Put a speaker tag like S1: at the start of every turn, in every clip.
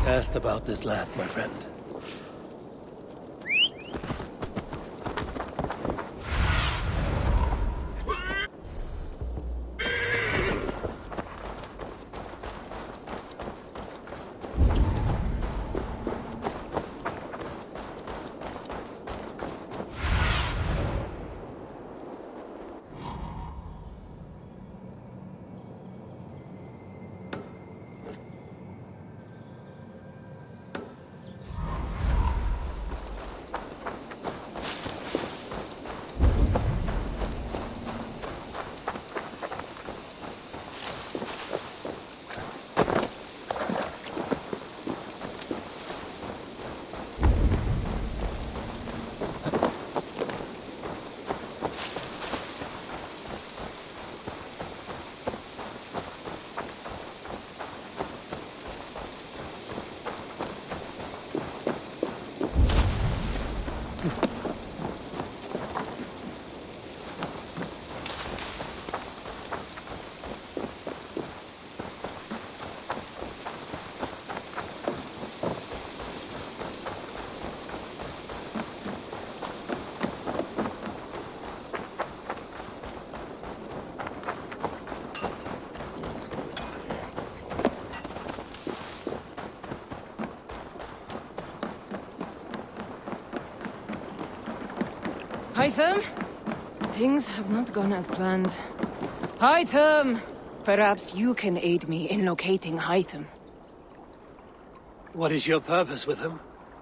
S1: Cast about this land, my friend.
S2: Hytham? Things have not gone as planned. Hytham! Perhaps you can aid me in locating Hytham.
S1: What is your purpose with him?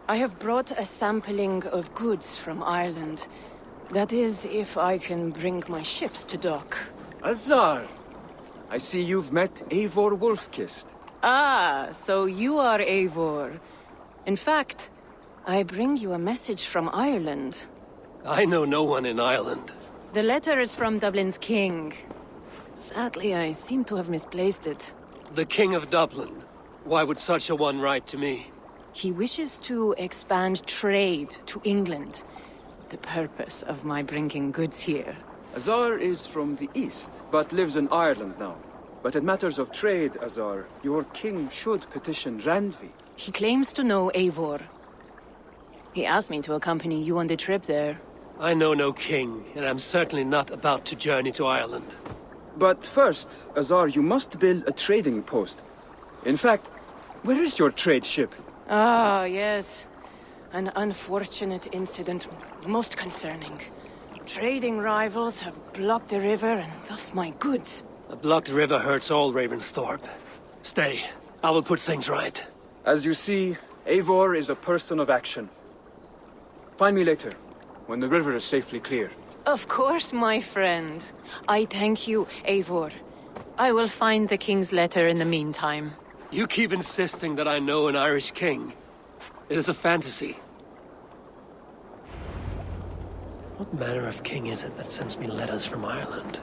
S2: I have brought a sampling of goods from Ireland. That is, if I can bring my ships to dock.
S3: Azar! I see you've met Eivor Wolfkist.
S2: Ah, so you are Eivor. In fact, I bring you a message from Ireland.
S1: I know no one in Ireland.
S2: The letter is from Dublin's king. Sadly, I seem to have misplaced it.
S1: The King of Dublin. Why would such a one write to me?
S2: He wishes to expand trade to England. The purpose of my bringing goods here.
S3: Azar is from the east, but lives in Ireland now. But in matters of trade, Azar, your king should petition Randvi.
S2: He claims to know Eivor. He asked me to accompany you on the trip there.
S1: I know no king, and I'm certainly not about to journey to Ireland.
S3: But first, Azar, you must build a trading post. In fact, where is your trade ship?
S2: Ah, yes. An unfortunate incident, most concerning. Trading rivals have blocked the river, and thus my goods.
S1: A blocked river hurts all Ravensthorpe. Stay. I will put things right.
S3: As you see, Eivor is a person of action. Find me later, when the river is safely clear.
S2: Of course, my friend. I thank you, Eivor. I will find the king's letter in the meantime.
S1: You keep insisting that I know an Irish king. It is a fantasy. What manner of king is it that sends me letters from Ireland?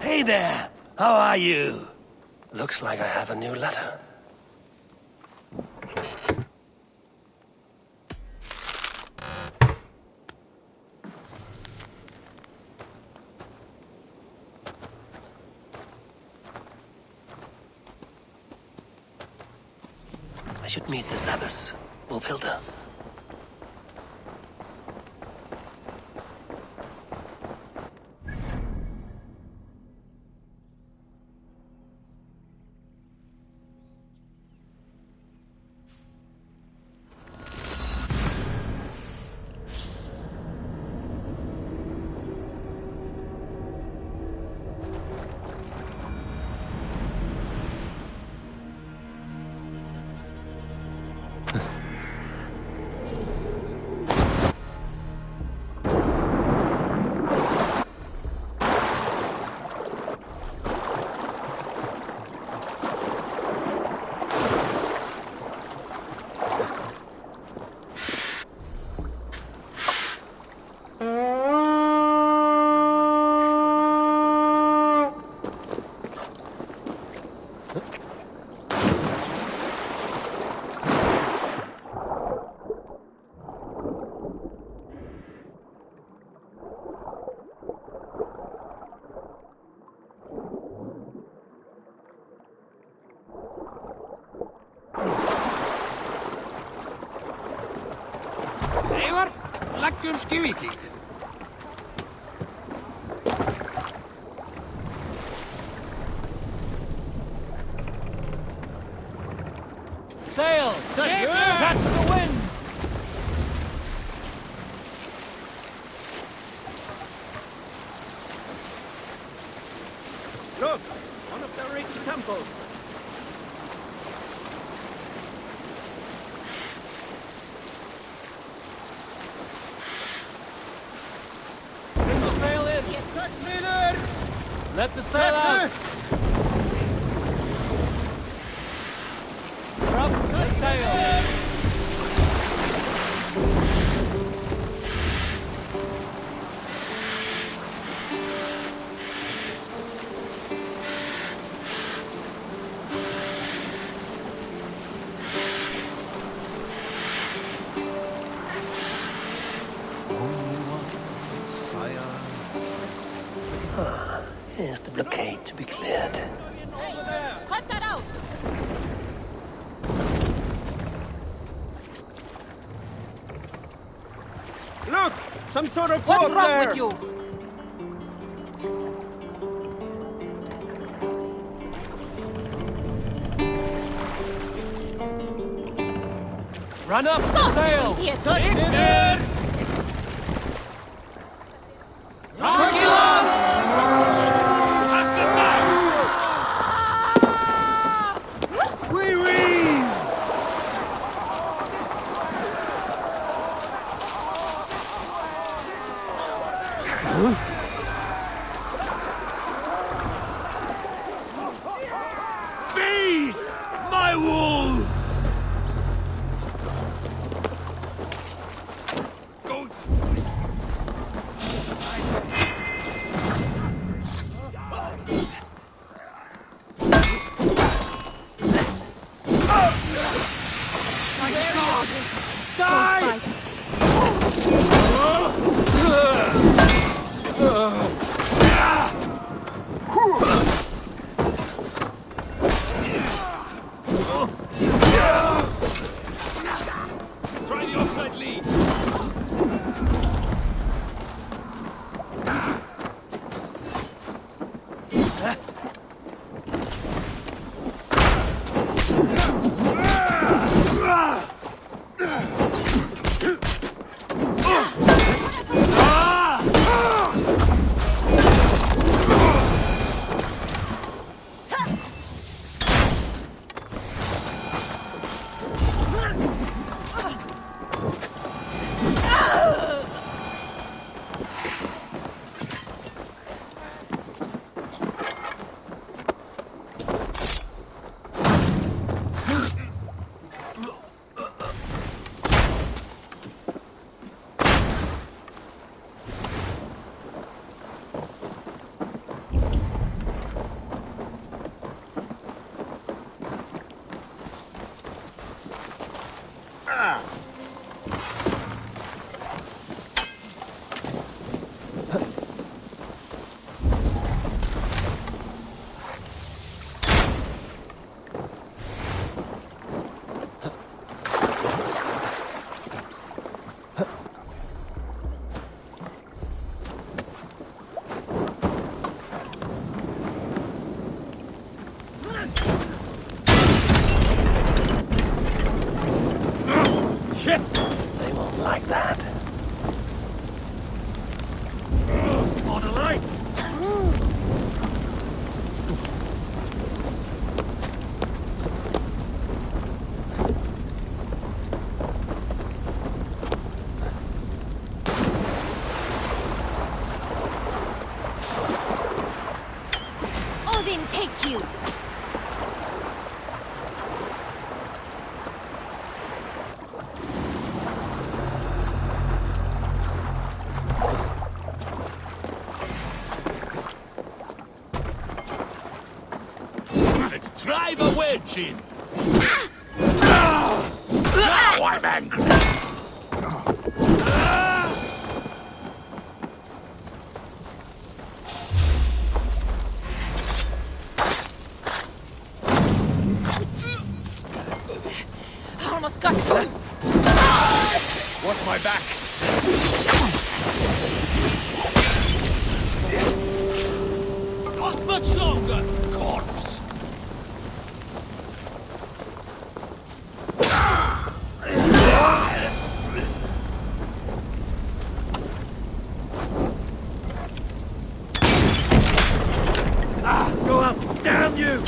S1: Hey there! How are you? Looks like I have a new letter. I should meet this abbess, Wolfhilda.
S4: Eivor, leggjum skývíking.
S5: Sail! Catch the wind!
S3: Look! One of the rich temples!
S5: Bring the sail in! Let the sail out! Drop the sail!
S1: Here's the blockade to be cleared.
S2: Cut that out!
S3: Look! Some sort of
S2: What's
S3: boat
S2: wrong
S3: there!
S2: with you?
S5: Run up the sail!
S2: Idiot!
S3: We reef!
S1: Feast! My wolves! Go!
S2: Don't bite. take you!
S5: Let's drive a wedge in! Now I'm angry!
S2: I almost got you!
S5: Watch my back! Not much longer, corpse!
S1: Go up! Damn you!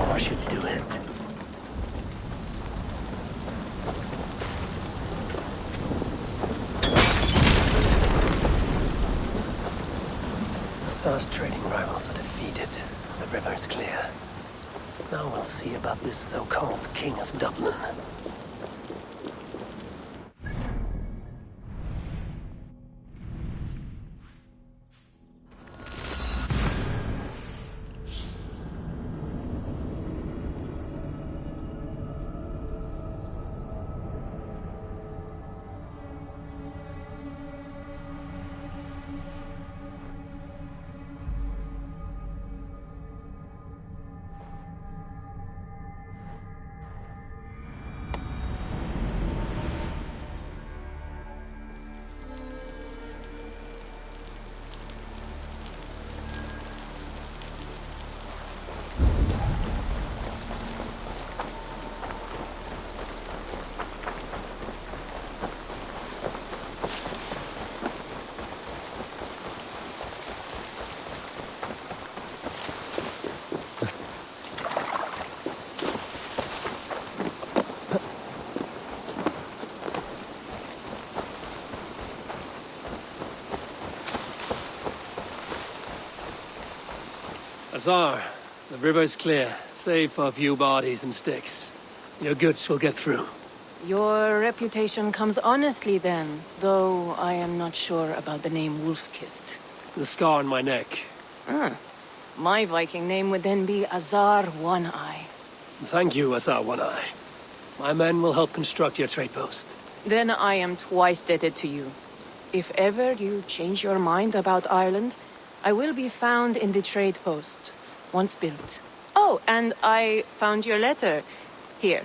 S1: More should do it. Assar's trading rivals are defeated. The river is clear. Now we'll see about this so-called King of Dublin. Azar, the river is clear, save for a few bodies and sticks. Your goods will get through.
S2: Your reputation comes honestly then, though I am not sure about the name Wolf-Kissed.
S1: The scar on my neck.
S2: My Viking name would then be Azar One-Eye.
S1: Thank you, Azar One-Eye. My men will help construct your trade post.
S2: Then I am twice indebted to you. If ever you change your mind about Ireland, I will be found in the trade post, once built. Oh, and I found your letter. Here.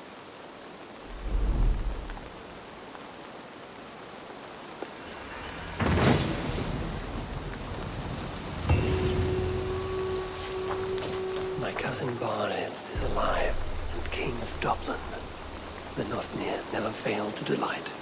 S1: My cousin Barith is alive and King of Dublin. The Notnir never failed to delight.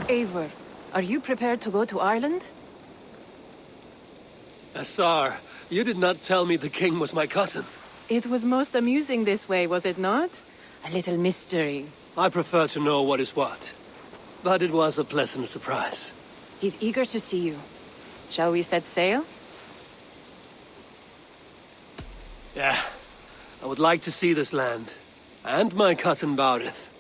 S2: Eivor, are you prepared to go to Ireland?
S1: Azar, you did not tell me the king was my cousin.
S2: It was most amusing this way, was it not? A little mystery.
S1: I prefer to know what is what. But it was a pleasant surprise.
S2: He's eager to see you. Shall we set sail?
S1: Yeah, I would like to see this land. And my cousin Barith.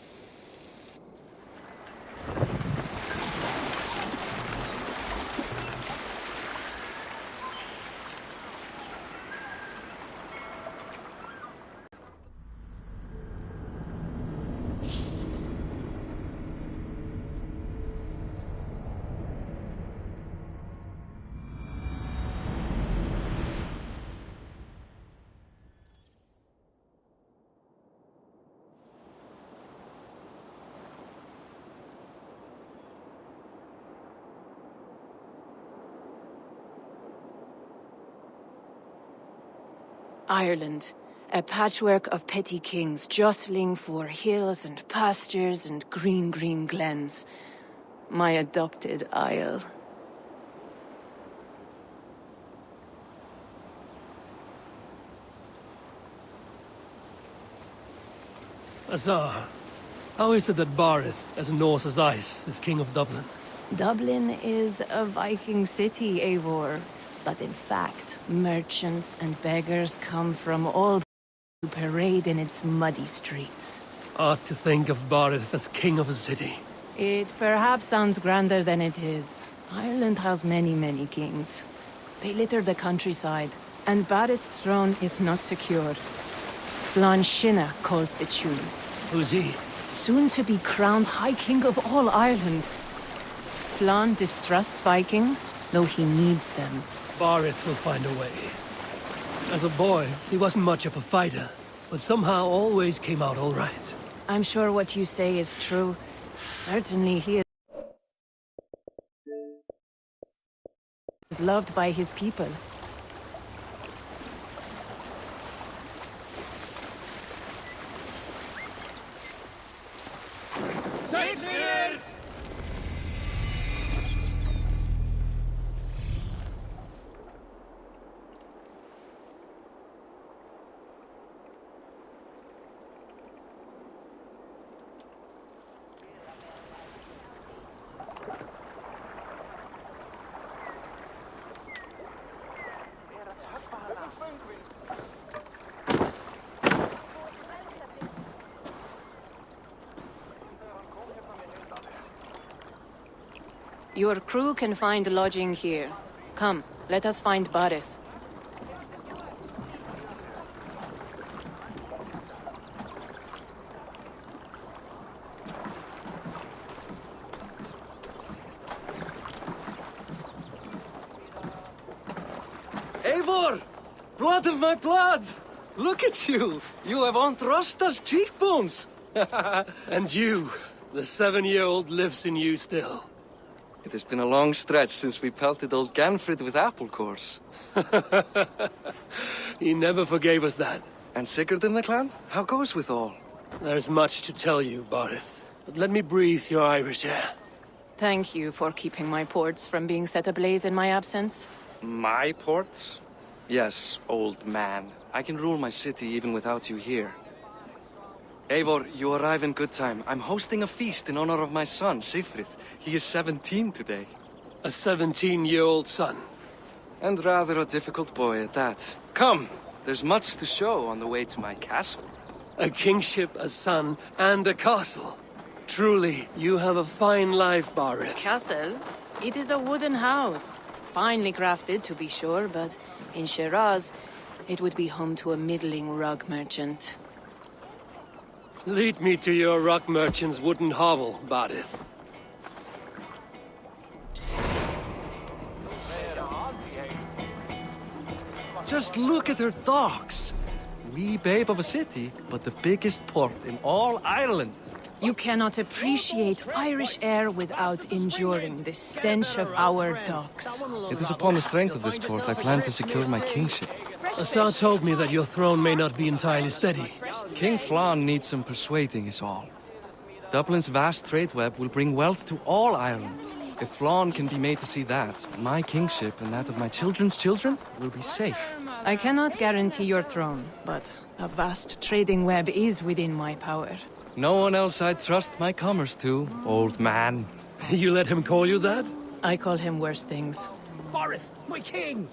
S2: Ireland, a patchwork of petty kings jostling for hills and pastures and green, green glens. My adopted isle.
S1: Azar, how is it that Barith, as Norse as ice, is king of Dublin?
S2: Dublin is a Viking city, Eivor. But in fact, merchants and beggars come from all to parade in its muddy streets.
S1: Odd to think of Barith as king of a city.
S2: It perhaps sounds grander than it is. Ireland has many, many kings. They litter the countryside, and Barith's throne is not secured. Flann Sinna calls the tune.
S1: Who's he?
S2: Soon to be crowned High King of all Ireland. Flann distrusts Vikings, though he needs them.
S1: Barith will find a way. As a boy, he wasn't much of a fighter, but somehow always came out all right.
S2: I'm sure what you say is true. Certainly he is loved by his people. Your crew can find lodging here. Come, let us find Barith.
S1: Eivor! Blood of my blood! Look at you! You have Aunt Rosta's cheekbones! And you, the 7-year-old lives in you still.
S6: It has been a long stretch since we pelted old Ganfrid with apple cores.
S1: He never forgave us that.
S6: And Sigurd in the clan? How goes with all?
S1: There's much to tell you, Barith, but let me breathe your Irish air.
S2: Thank you for keeping my ports from being set ablaze in my absence.
S6: My ports? Yes, old man. I can rule my city even without you here. Eivor, you arrive in good time. I'm hosting a feast in honor of my son, Sigfrid. He is 17 today.
S1: A 17-year-old son.
S6: And rather a difficult boy at that. Come, there's much to show on the way to my castle.
S1: A kingship, a son, and a castle. Truly, you have a fine life, Barith.
S2: Castle? It is a wooden house. Finely crafted, to be sure, but in Shiraz, it would be home to a middling rug merchant.
S1: Lead me to your rock merchant's wooden hovel, Barith.
S7: Just look at her docks. Wee babe of a city, but the biggest port in all Ireland.
S2: You cannot appreciate Irish air without enduring the stench of our docks.
S6: It is upon the strength of this port I plan to secure my kingship.
S1: Azar told me that your throne may not be entirely steady.
S6: King Flann needs some persuading is all. Dublin's vast trade web will bring wealth to all Ireland. If Flann can be made to see that, my kingship and that of my children's children will be safe.
S2: I cannot guarantee your throne, but a vast trading web is within my power.
S6: No one else I'd trust my commerce to, old man.
S1: You let him call you that?
S2: I call him worse things.
S4: Barith, my king!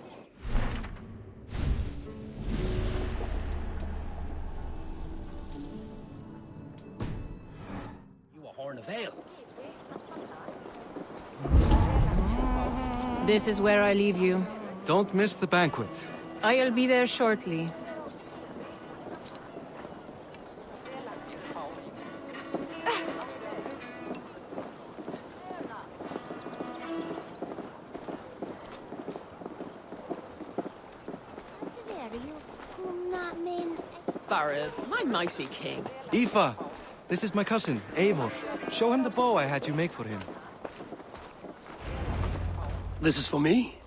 S4: You a horn of ale.
S2: This is where I leave you.
S6: Don't miss the banquet.
S2: I'll be there shortly.
S5: Barith, my micey king.
S6: Aoife, this is my cousin, Eivor. Show him the bow I had you make for him.
S1: This is for me?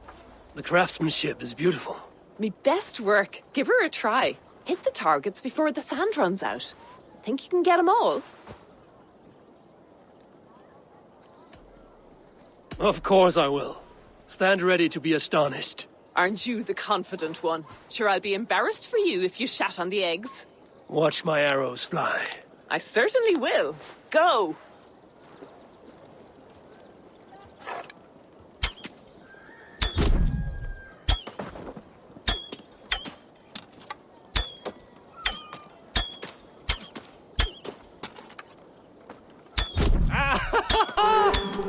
S1: The craftsmanship is beautiful.
S8: Me best work. Give her a try. Hit the targets before the sand runs out. Think you can get them all?
S1: Of course I will. Stand ready to be astonished.
S8: Aren't you the confident one? Sure, I'll be embarrassed for you if you shat on the eggs.
S1: Watch my arrows fly.
S8: I certainly will. Go!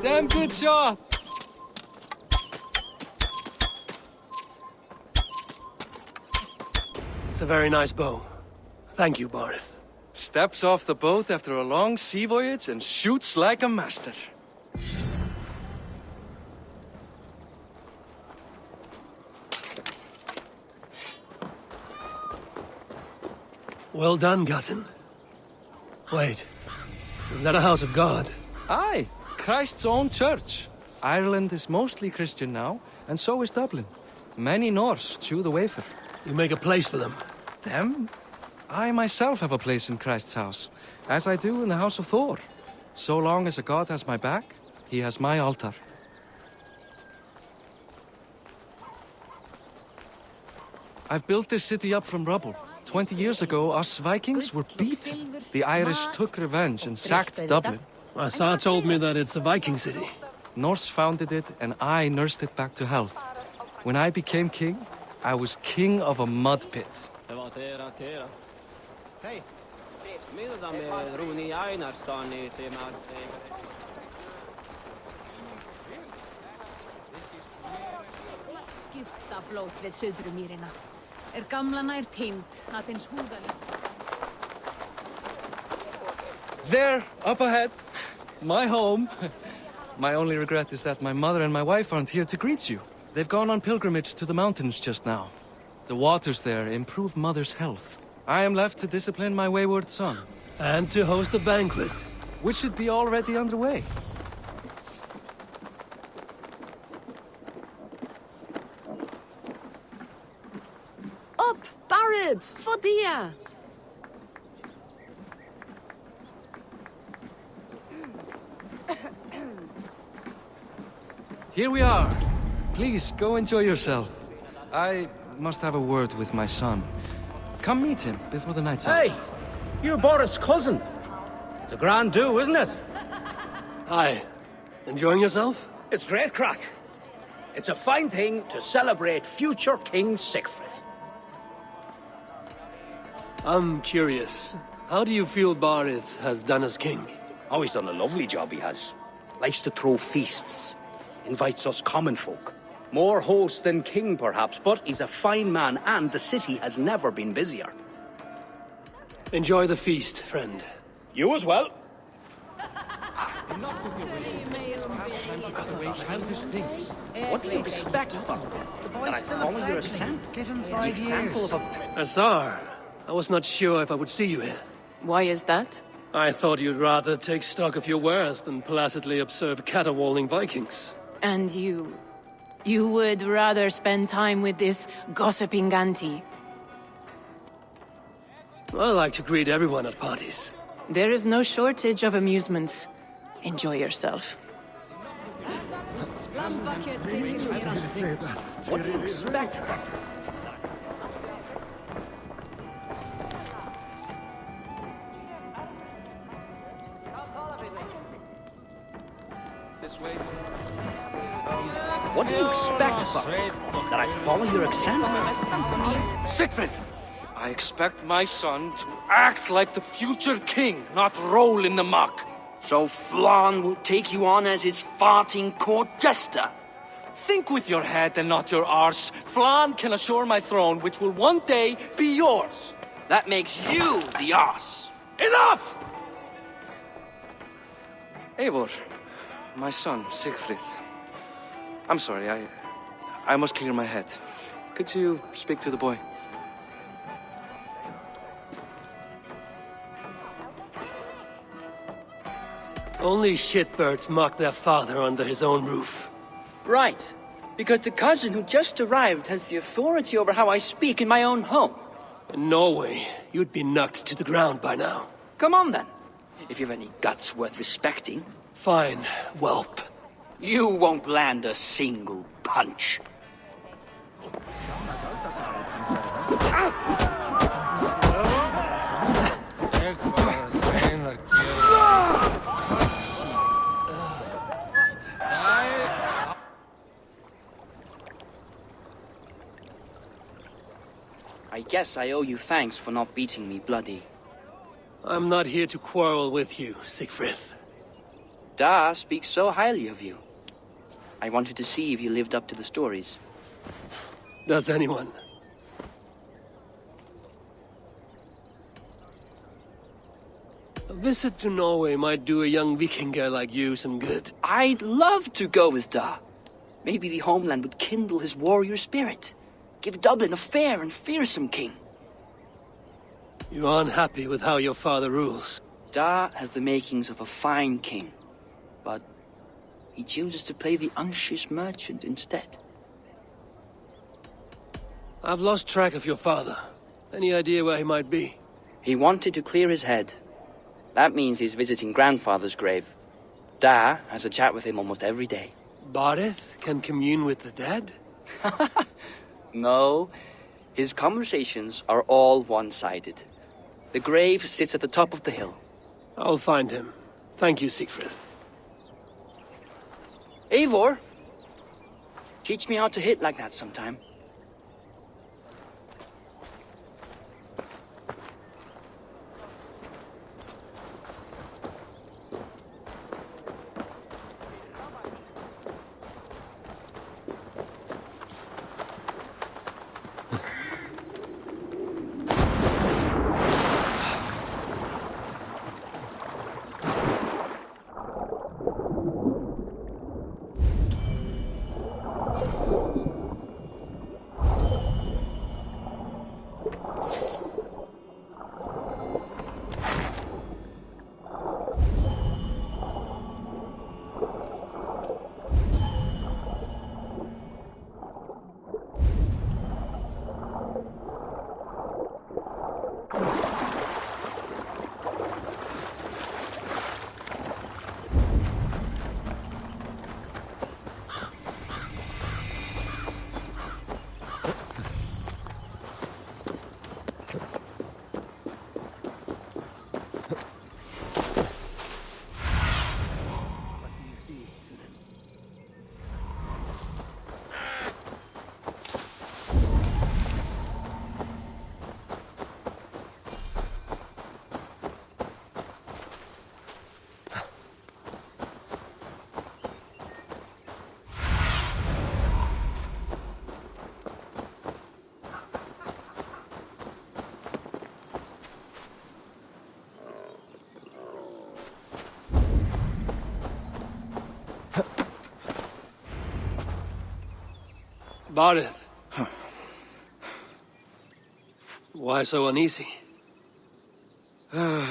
S6: Damn good shot!
S1: It's a very nice bow. Thank you, Barith.
S6: Steps off the boat after a long sea voyage and shoots like a master.
S1: Well done, cousin. Wait, is that a house of God?
S6: Aye, Christ's own church. Ireland is mostly Christian now, and so is Dublin. Many Norse chew the wafer.
S1: You make a place for them.
S6: Them? I myself have a place in Christ's house, as I do in the house of Thor. So long as a god has my back, he has my altar. I've built this city up from rubble. 20 years ago, us Vikings were beaten. The Irish took revenge and sacked Dublin.
S1: My Sa told me that it's a Viking city.
S6: Norse founded it, and I nursed it back to health. When I became king, I was king of a mud pit.
S9: Skipta blót við Suðurmýrina. Gamla nær týnd, að eins húðalíf.
S6: There, up ahead, my home. My only regret is that my mother and my wife aren't here to greet you. They've gone on pilgrimage to the mountains just now. The waters there improve mother's health. I am left to discipline my wayward son.
S1: And to host a banquet.
S6: Which should be already underway.
S8: Up, Barad! Fodia!
S6: Here we are. Please, go enjoy yourself. I must have a word with my son. Come meet him before the night's out.
S4: Hey! You're Boris' cousin. It's a grand do, isn't it?
S1: Hi. Enjoying yourself?
S4: It's great crack. It's a fine thing to celebrate future King Sigfrid.
S1: I'm curious. How do you feel Barith has done as king?
S4: Oh, he's done a lovely job, he has. Likes to throw feasts. Invites us common folk. More host than king, perhaps, but he's a fine man, and the city has never been busier.
S1: Enjoy the feast, friend.
S4: You as well.
S6: Enough with your wishes. It's past time to put away childish things.
S4: What do you expect from him? That I follow your example?
S10: Give him
S4: The
S10: 5
S4: example
S10: years.
S4: of a...
S1: Azar, I was not sure if I would see you here.
S2: Why is that?
S1: I thought you'd rather take stock of your wares than placidly observe caterwauling Vikings.
S2: And you... You would rather spend time with this gossiping auntie.
S1: I like to greet everyone at parties.
S2: There is no shortage of amusements. Enjoy yourself.
S4: What do you expect from him?
S6: This way.
S4: What do you expect from him? That I follow your example?
S6: Sigfrid! I expect my son to act like the future king, not roll in the muck.
S11: So Flann will take you on as his farting court jester?
S6: Think with your head and not your arse. Flann can assure my throne, which will one day be yours.
S11: That makes you the ass.
S6: Enough! Eivor, my son, Sigfrid. I'm sorry, I must clear my head. Could you speak to the boy?
S1: Only shitbirds mock their father under his own roof.
S11: Right. Because the cousin who just arrived has the authority over how I speak in my own home.
S1: In Norway, you'd be knocked to the ground by now.
S11: Come on then, if you've any guts worth respecting.
S1: Fine, whelp.
S11: You won't land a single punch. I guess I owe you thanks for not beating me bloody.
S1: I'm not here to quarrel with you, Siegfried.
S11: Da speaks so highly of you. I wanted to see if you lived up to the stories.
S1: Does anyone? A visit to Norway might do a young Vikinger like you some good.
S11: I'd love to go with Da. Maybe the homeland would kindle his warrior spirit. Give Dublin a fair and fearsome king.
S1: You're unhappy with how your father rules.
S11: Da has the makings of a fine king, but he chooses to play the unctuous merchant instead.
S1: I've lost track of your father. Any idea where he might be?
S11: He wanted to clear his head. That means he's visiting grandfather's grave. Da has a chat with him almost every day.
S1: Barith can commune with the dead?
S11: No, his conversations are all one-sided. The grave sits at the top of the hill.
S1: I'll find him. Thank you, Siegfried.
S11: Eivor, teach me how to hit like that sometime.
S1: Barith. Why so uneasy?
S6: A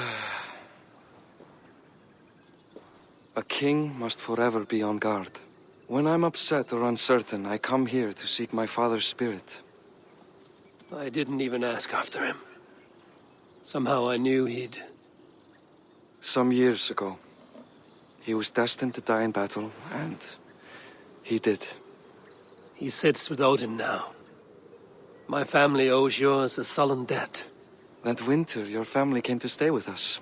S6: king must forever be on guard. When I'm upset or uncertain, I come here to seek my father's spirit.
S1: I didn't even ask after him. Somehow I knew he'd...
S6: Some years ago, he was destined to die in battle, and he did.
S1: He sits with Odin now. My family owes yours a sullen debt.
S6: That winter, your family came to stay with us.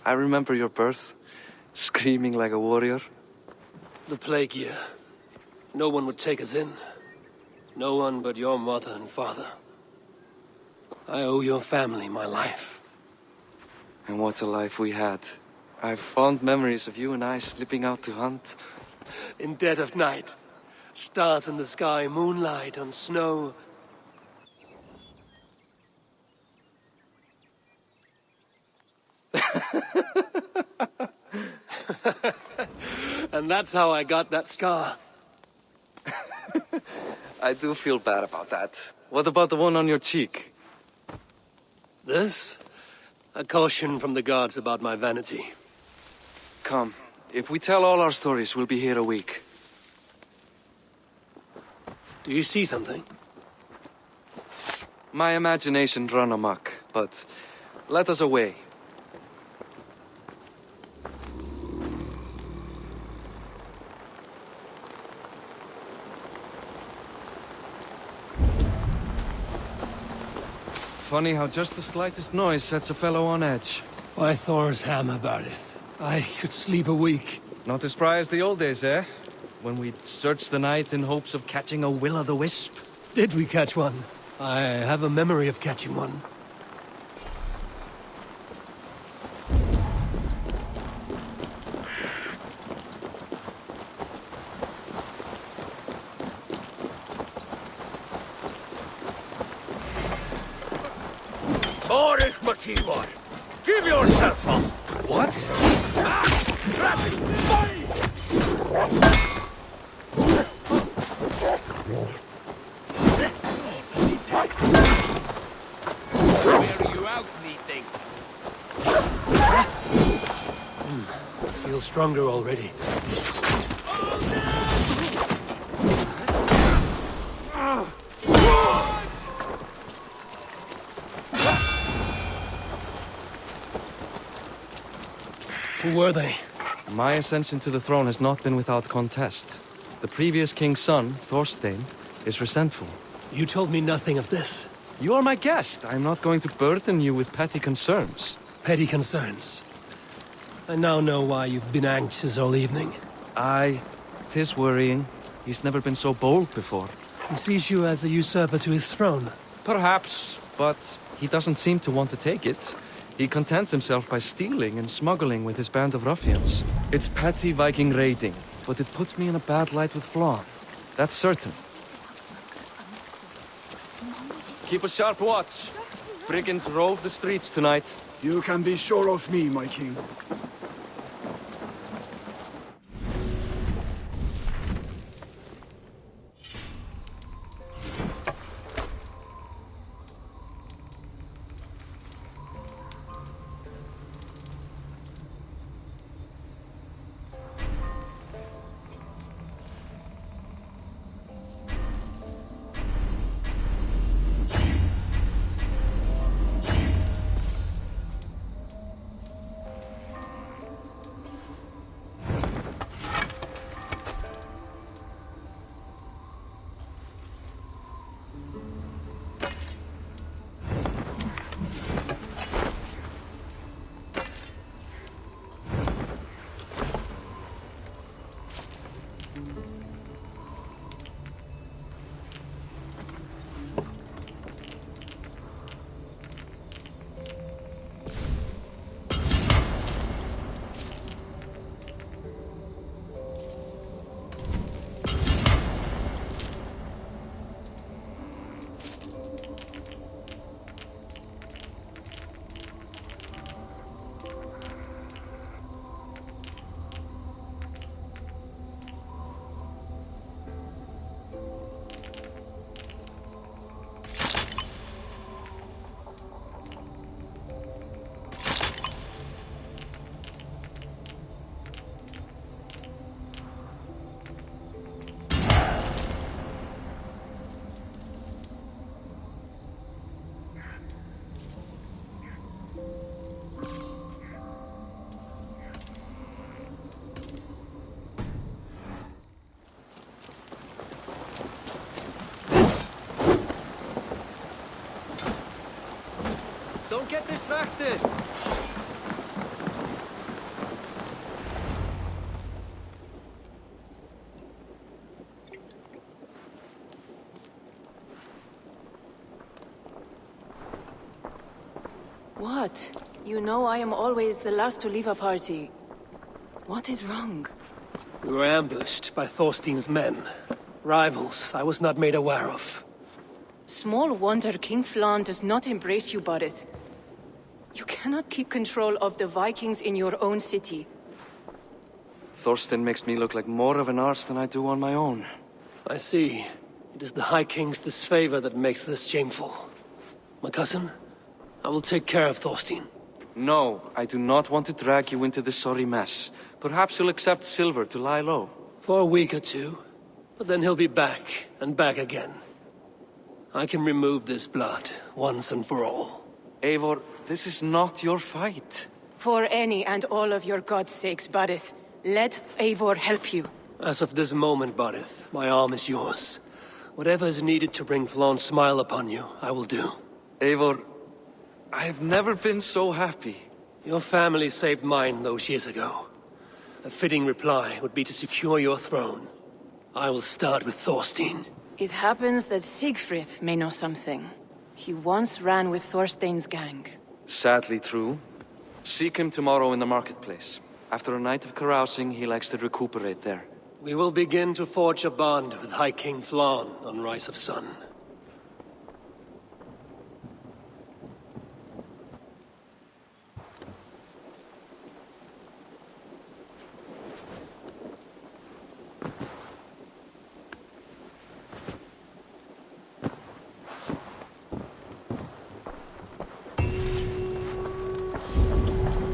S6: I remember your birth, screaming like a warrior.
S1: The plague year. No one would take us in. No one but your mother and father. I owe your family my life.
S6: And what a life we had. I have fond memories of you and I slipping out to hunt.
S1: In dead of night. Stars in the sky, moonlight on snow. And that's how I got that scar.
S6: I do feel bad about that. What about the one on your cheek?
S1: This? A caution from the gods about my vanity.
S6: Come, if we tell all our stories, we'll be here a week.
S1: Do you see something?
S6: My imagination run amok, but let us away. Funny how just the slightest noise sets a fellow on edge.
S1: Why Thor's ham about it? I could sleep a week.
S6: Not as spry as the old days, eh? When we'd search the night in hopes of catching a will-o'-the-wisp.
S1: Did we catch one? I have a memory of catching one.
S5: Boris Makivor, give yourself up!
S6: What?
S5: Wear you out, methinks.
S1: I feel stronger already. Who were they?
S6: My ascension to the throne has not been without contest. The previous king's son, Thorstein, is resentful.
S1: You told me nothing of this.
S6: You are my guest. I'm not going to burden you with petty concerns.
S1: Petty concerns. I now know why you've been anxious all evening.
S6: Aye, 'tis worrying. He's never been so bold before.
S1: He sees you as a usurper to his throne.
S6: Perhaps, but he doesn't seem to want to take it. He contents himself by stealing and smuggling with his band of ruffians. It's petty Viking raiding, but it puts me in a bad light with Flann. That's certain. Keep a sharp watch. Brigands rove the streets tonight.
S3: You can be sure of me, my king.
S6: Don't get distracted!
S2: What? You know I am always the last to leave a party. What is wrong?
S1: We were ambushed by Thorstein's men. Rivals I was not made aware of.
S2: Small wonder King Flann does not embrace you, Borith. You cannot keep control of the Vikings in your own city.
S6: Thorstein makes me look like more of an arse than I do on my own.
S1: I see. It is the High King's disfavor that makes this shameful. My cousin, I will take care of Thorstein.
S6: No, I do not want to drag you into this sorry mess. Perhaps you'll accept silver to lie low.
S1: For a week or two. But then he'll be back, and back again. I can remove this blood, once and for all.
S6: Eivor, this is not your fight.
S2: For any and all of your god's sakes, Barith, let Eivor help you.
S1: As of this moment, Barith, my arm is yours. Whatever is needed to bring Flawn's smile upon you, I will do.
S6: Eivor, I've never been so happy.
S1: Your family saved mine those years ago. A fitting reply would be to secure your throne. I will start with Thorstein.
S2: It happens that Siegfried may know something. He once ran with Thorstein's gang.
S6: Sadly true. Seek him tomorrow in the marketplace. After a night of carousing, he likes to recuperate there.
S1: We will begin to forge a bond with High King Flawn on Rise of Sun.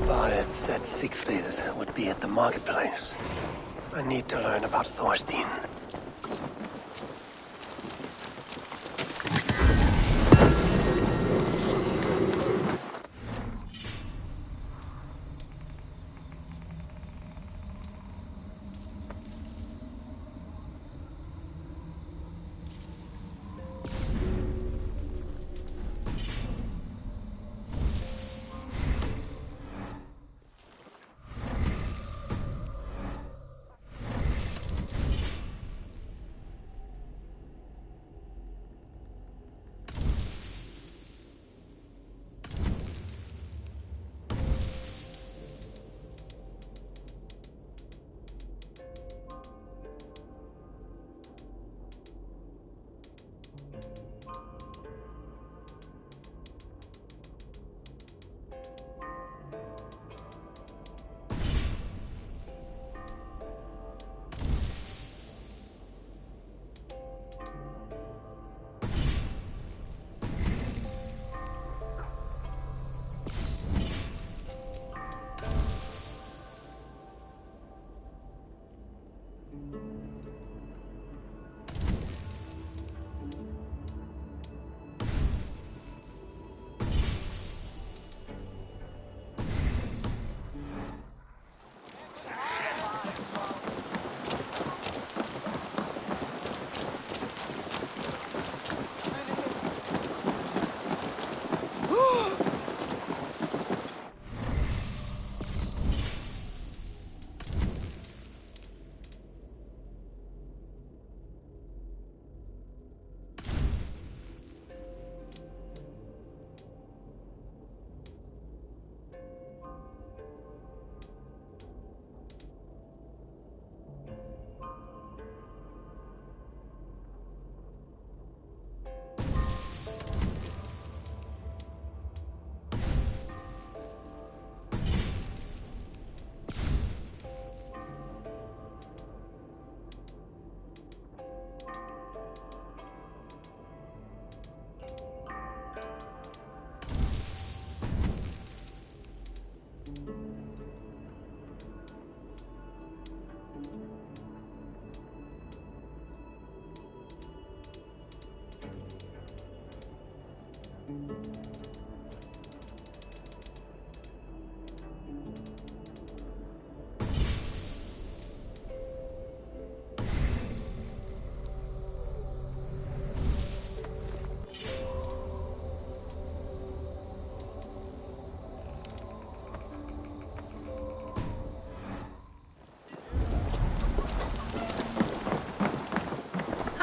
S1: Barith said Siegfried would be at the marketplace. I need to learn about Thorstein.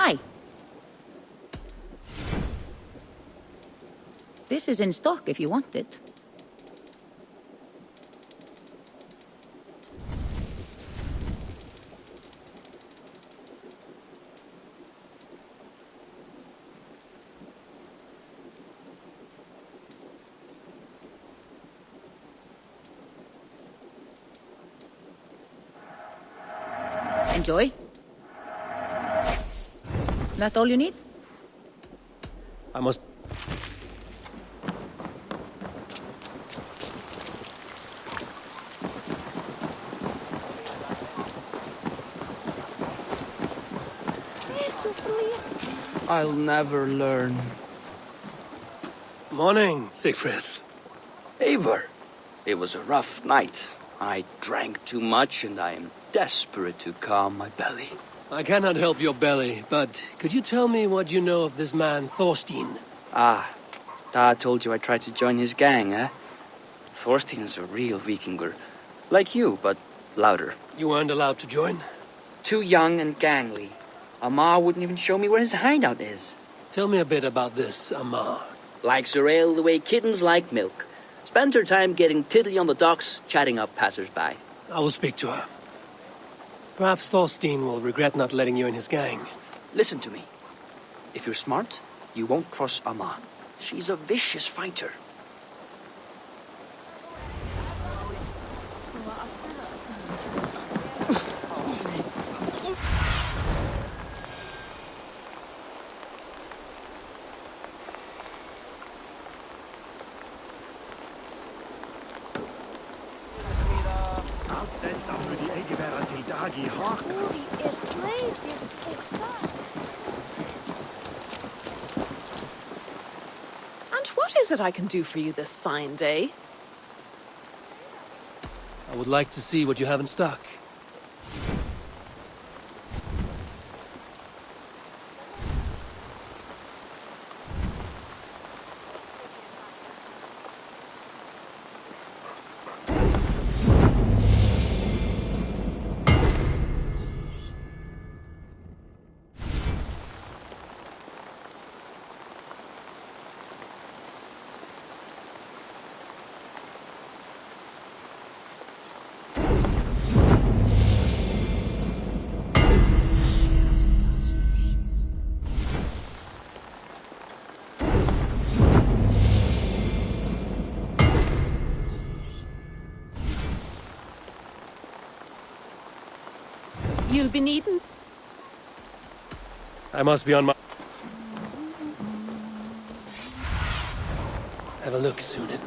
S10: Hi. This is in stock if you want it. Enjoy. That all you need?
S1: I must...
S11: I'll never learn.
S1: Morning, Siegfried.
S11: Eivor, it was a rough night. I drank too much and I am desperate to calm my belly.
S1: I cannot help your belly, but could you tell me what you know of this man, Thorstein?
S11: Ah, Dad told you I tried to join his gang, eh? Thorstein's a real Vikinger. Like you, but louder.
S1: You weren't allowed to join?
S11: Too young and gangly. Amar wouldn't even show me where his hideout is.
S1: Tell me a bit about this Amar.
S11: Likes her ale the way kittens like milk. Spends her time getting tiddly on the docks, chatting up passers-by.
S1: I will speak to her. Perhaps Thorstein will regret not letting you in his gang.
S11: Listen to me. If you're smart, you won't cross Amar. She's a vicious fighter.
S8: And what is it I can do for you this fine day?
S1: I would like to see what you have in stock.
S8: You'll be needing.
S1: I must be on my... Have a look, Sunan.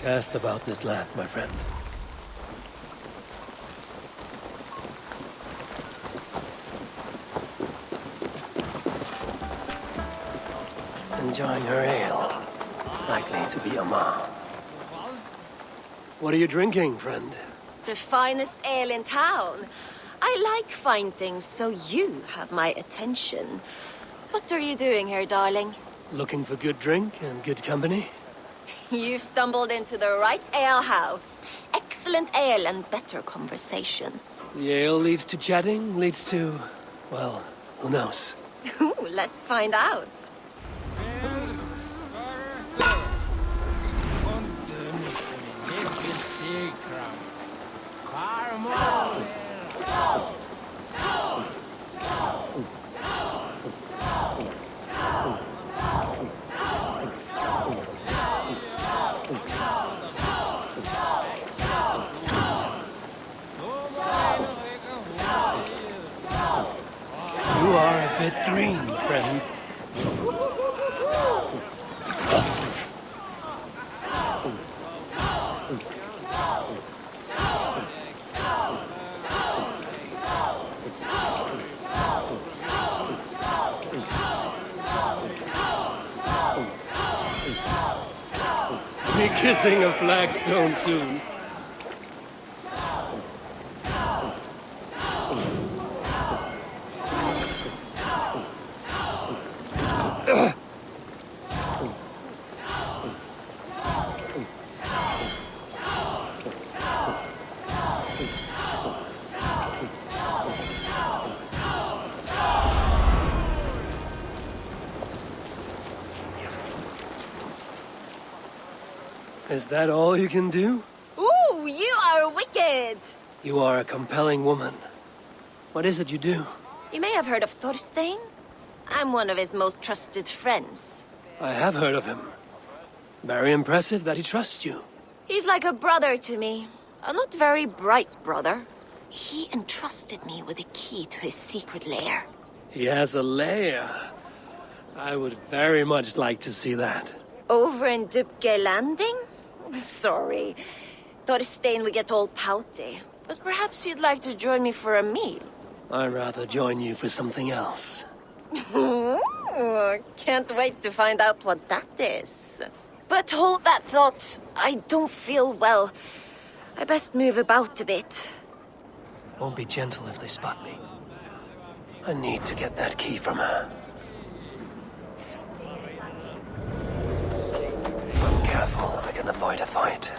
S1: Cast about this land, my friend. Enjoying her ale. Likely to be Amar. What are you drinking, friend?
S12: The finest ale in town. I like fine things, so you have my attention. What are you doing here, darling?
S1: Looking for good drink and good company?
S12: You stumbled into the right alehouse. Excellent ale and better conversation.
S1: The ale leads to chatting, leads to... well, who knows?
S12: Ooh, let's find out.
S1: are a bit green, friend. Be kissing a flagstone soon. Is that all you can do?
S12: Ooh, you are wicked!
S1: You are a compelling woman. What is it you do?
S12: You may have heard of Thorstein. I'm one of his most trusted friends.
S1: I have heard of him. Very impressive that he trusts you.
S12: He's like a brother to me. A not very bright brother. He entrusted me with the key to his secret lair.
S1: He has a lair. I would very much like to see that.
S12: Over in Dubke Landing? Sorry. Thorstein would get all pouty. But perhaps you'd like to join me for a meal.
S1: I'd rather join you for something else.
S12: Can't wait to find out what that is. But hold that thought. I don't feel well. I best move about a bit.
S1: Won't be gentle if they spot me. I need to get that key from her. If I'm careful, I can avoid a fight.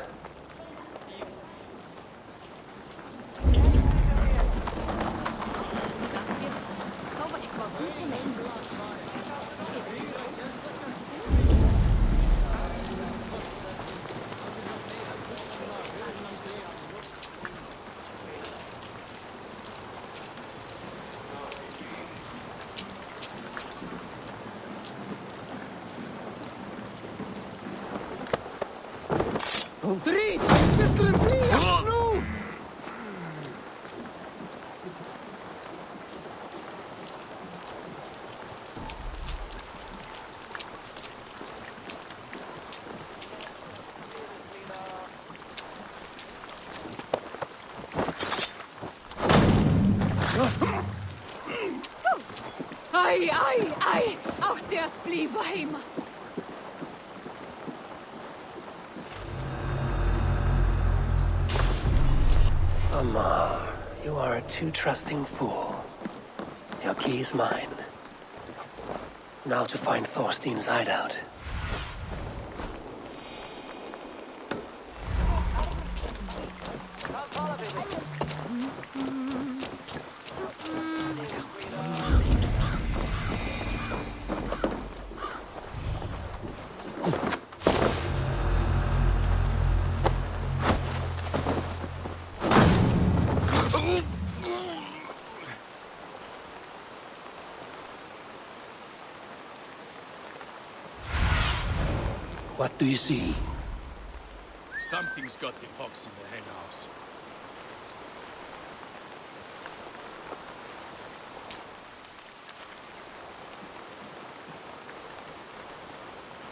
S5: Drit! Vi skulle fly! Nu!
S9: Aj, aj, aj! Átti að blífa heima.
S1: Amar, you are a too trusting fool. Your key is mine. Now to find Thorstein's hideout. What do you see?
S5: Something's got the fox in the henhouse.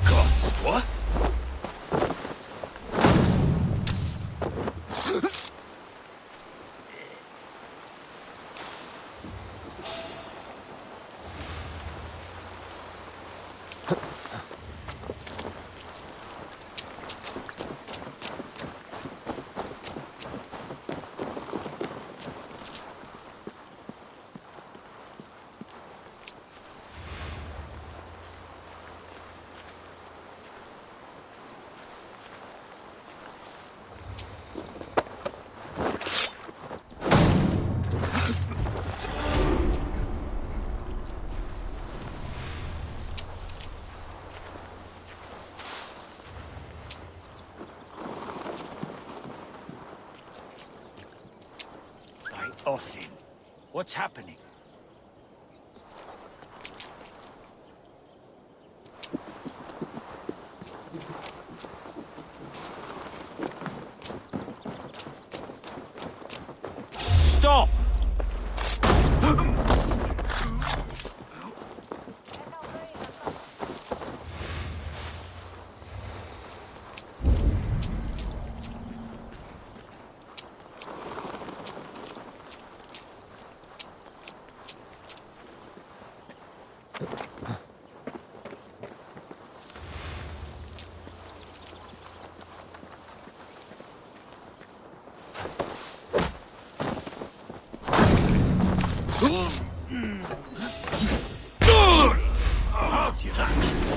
S1: Gods, what?
S5: Othin, what's happening? Stop!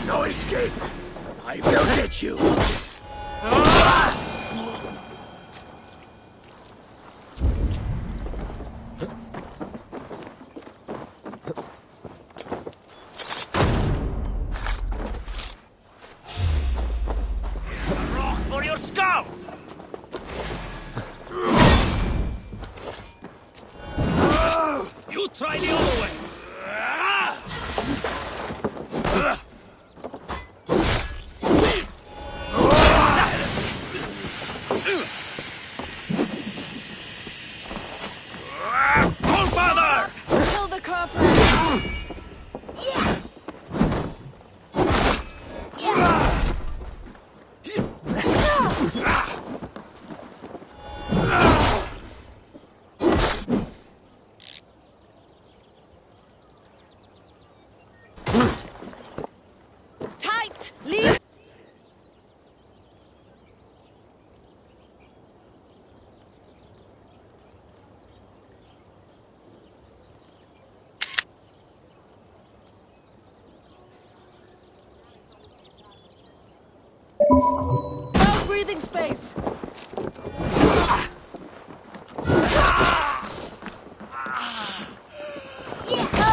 S4: No escape! I will get you! Rock for your skull! You try the other way!
S2: Kill the craftsman! Tight! Leave! No breathing space!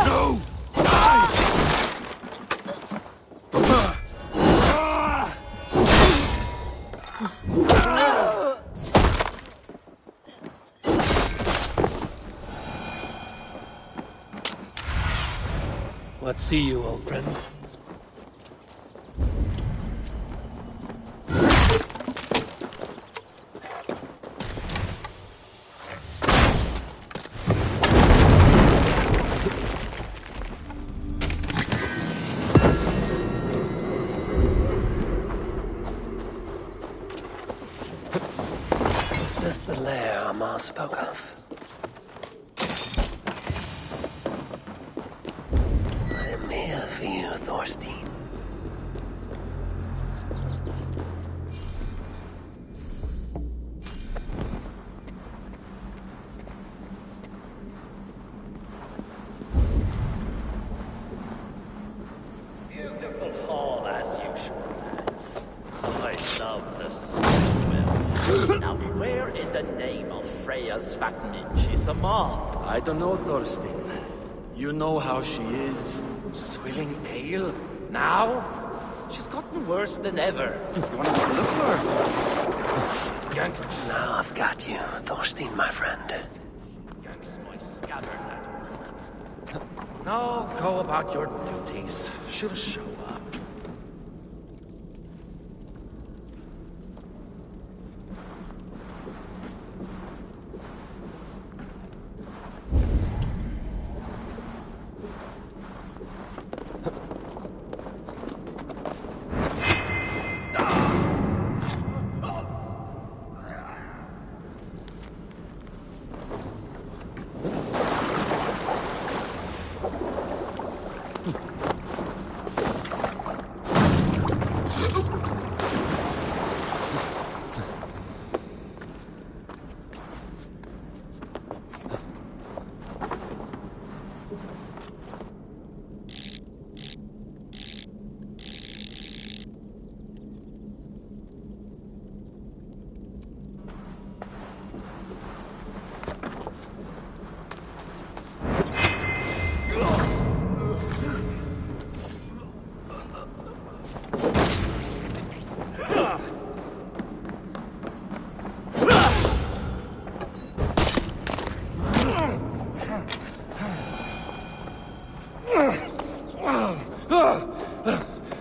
S4: No!
S1: Let's see you, old friend. Is this the lair Amar spoke of? I am here for you, Thorstein.
S13: Beautiful hall as usual, lads. I love the smell. Now, where in the name of Freya's fat ninch is Amar?
S7: I don't know, Thorstein. You know how she is.
S13: Swilling ale? Now? She's gotten worse than ever. You want to look for her? Yanks.
S1: Now I've got you, Thorstein, my friend.
S13: Yanks my scabbard, that woman. Now, go about your duties. She'll show up.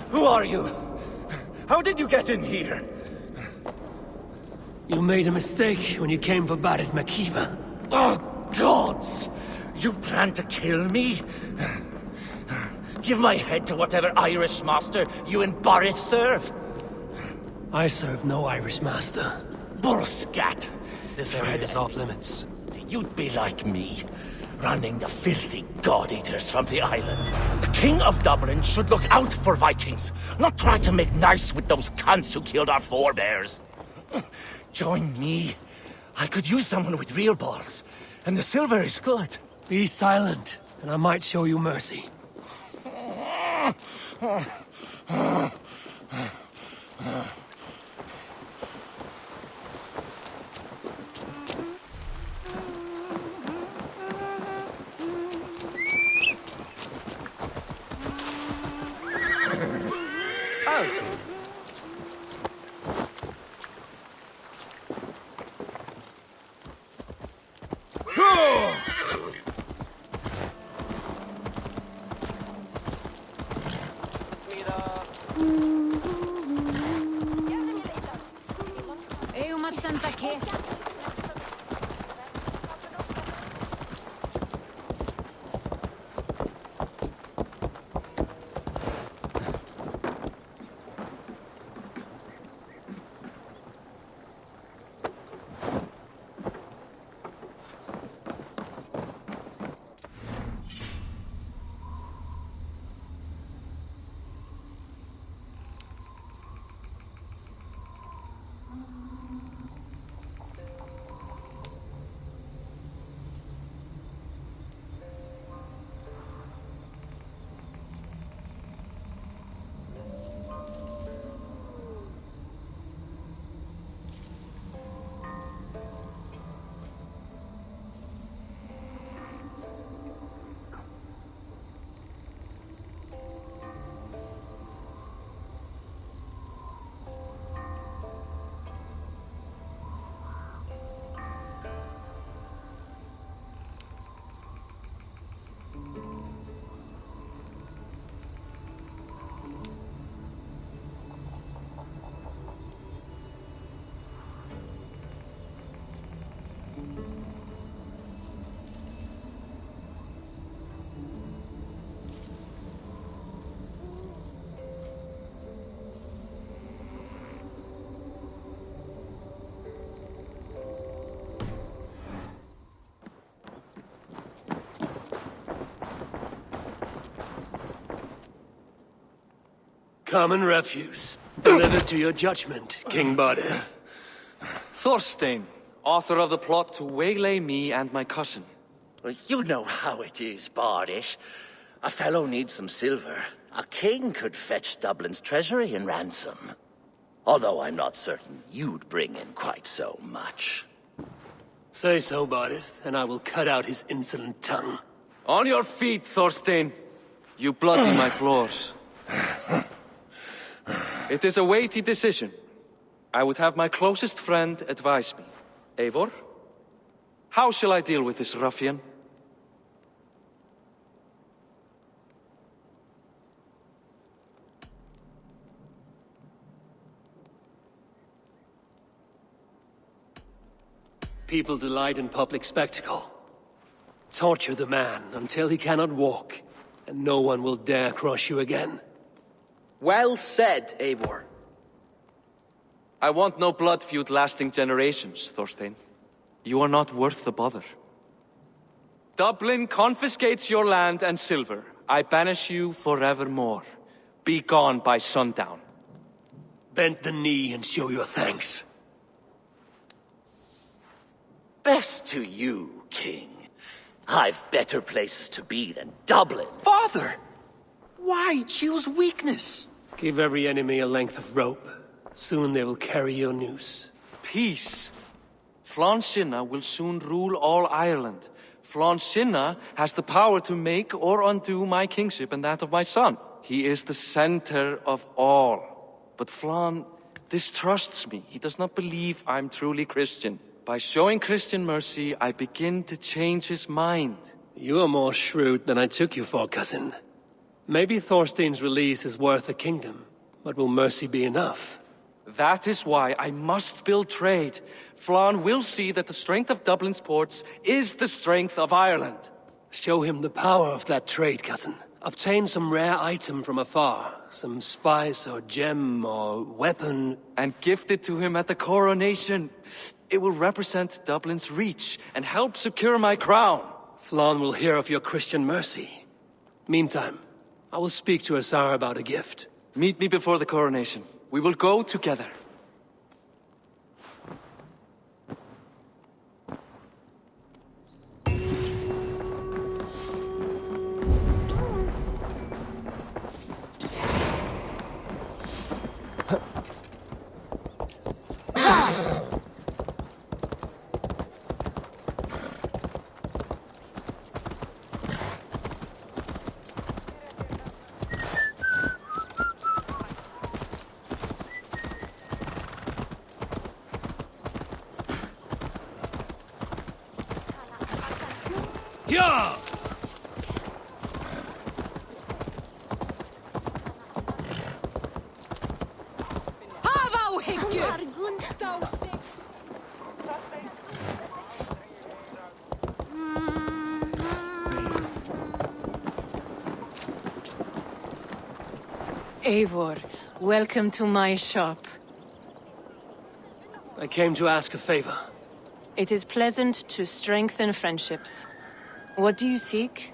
S4: Who are you? How did you get in here?
S1: You made a mistake when you came for Barit Makiva.
S13: Oh, gods! You plan to kill me? Give my head to whatever Irish master you and Boris serve.
S1: I serve no Irish master.
S13: Bullscat!
S1: This area is off limits.
S13: You'd be like me, running the filthy god-eaters from the island. The King of Dublin should look out for Vikings, not try to make nice with those cunts who killed our forebears. Join me. I could use someone with real balls, and the silver is good.
S1: Be silent, and I might show you mercy.
S9: Eigum að senda kett.
S1: Common refuse. Delivered to your judgment, King Bardet.
S6: Thorstein, author of the plot to waylay me and my cousin.
S13: Well, you know how it is, Bardish. A fellow needs some silver. A king could fetch Dublin's treasury in ransom. Although I'm not certain you'd bring in quite so much.
S1: Say so, Bardet, and I will cut out his insolent tongue.
S6: On your feet, Thorstein. You bloody my floors. It is a weighty decision. I would have my closest friend advise me. Eivor, how shall I deal with this ruffian?
S1: People delight in public spectacle. Torture the man until he cannot walk, and no one will dare cross you again.
S6: Well said, Eivor. I want no blood feud lasting generations, Thorstein. You are not worth the bother. Dublin confiscates your land and silver. I banish you forevermore. Be gone by sundown.
S1: Bend the knee and show your thanks.
S13: Best to you, King. I've better places to be than Dublin.
S11: Father! Why choose weakness?
S1: Give every enemy a length of rope. Soon they will carry your noose.
S6: Peace. Flann Sinna will soon rule all Ireland. Flann Sinna has the power to make or undo my kingship and that of my son. He is the center of all. But Flann distrusts me. He does not believe I'm truly Christian. By showing Christian mercy, I begin to change his mind.
S1: You are more shrewd than I took you for, cousin. Maybe Thorstein's release is worth a kingdom, but will mercy be enough?
S6: That is why I must build trade. Flann will see that the strength of Dublin's ports is the strength of Ireland.
S1: Show him the power of that trade, cousin. Obtain some rare item from afar, some spice or gem or weapon,
S6: and gift it to him at the coronation. It will represent Dublin's reach and help secure my crown.
S1: Flann will hear of your Christian mercy. Meantime, I will speak to Asar about a gift.
S6: Meet me before the coronation. We will go together.
S1: Yeah!
S2: Eivor, welcome to my shop.
S1: I came to ask a favor.
S2: It is pleasant to strengthen friendships. What do you seek?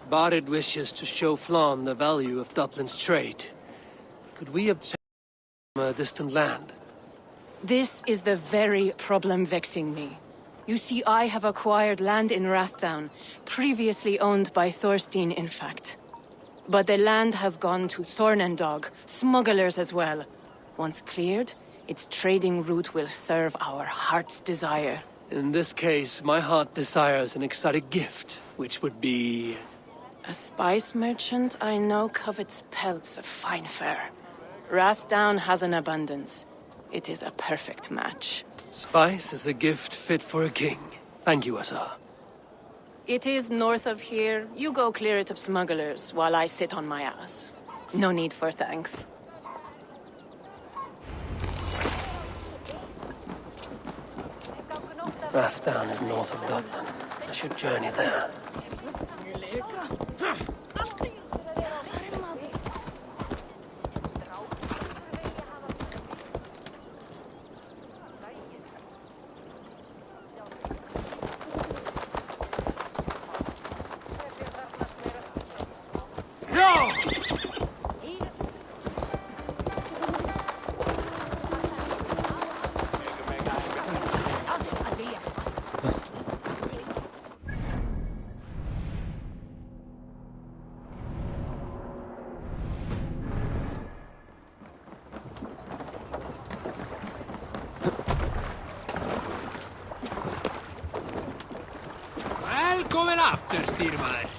S1: Barid wishes to show Flann the value of Dublin's trade. Could we obtain from a distant land?
S2: This is the very problem vexing me. You see, I have acquired land in Rathdown, previously owned by Thorstein, in fact. But the land has gone to Thornendog, smugglers as well. Once cleared, its trading route will serve our heart's desire.
S1: In this case, my heart desires an exotic gift, which would be...
S2: A spice merchant I know covets pelts of fine fur. Rathdown has an abundance. It is a perfect match.
S1: Spice is a gift fit for a king. Thank you, Asa.
S2: It is north of here. You go clear it of smugglers, while I sit on my ass. No need for thanks.
S1: Rathdown is north of Dublin. I should journey there.
S5: Velkomin aftur, stýrimaður.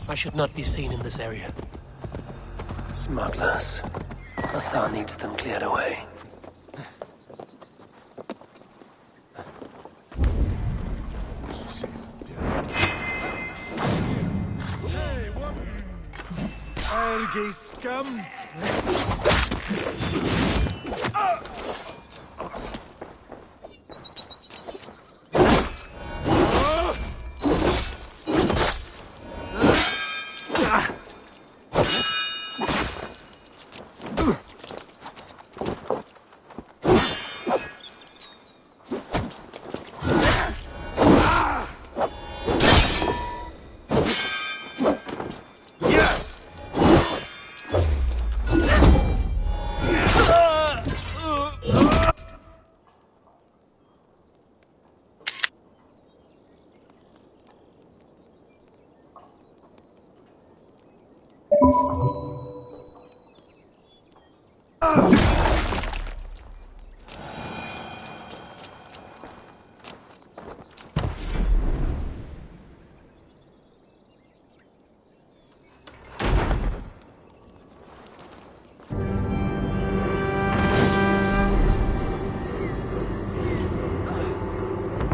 S1: I should not be seen in this area. Smugglers. Asa needs them cleared away.
S14: Ergi scum!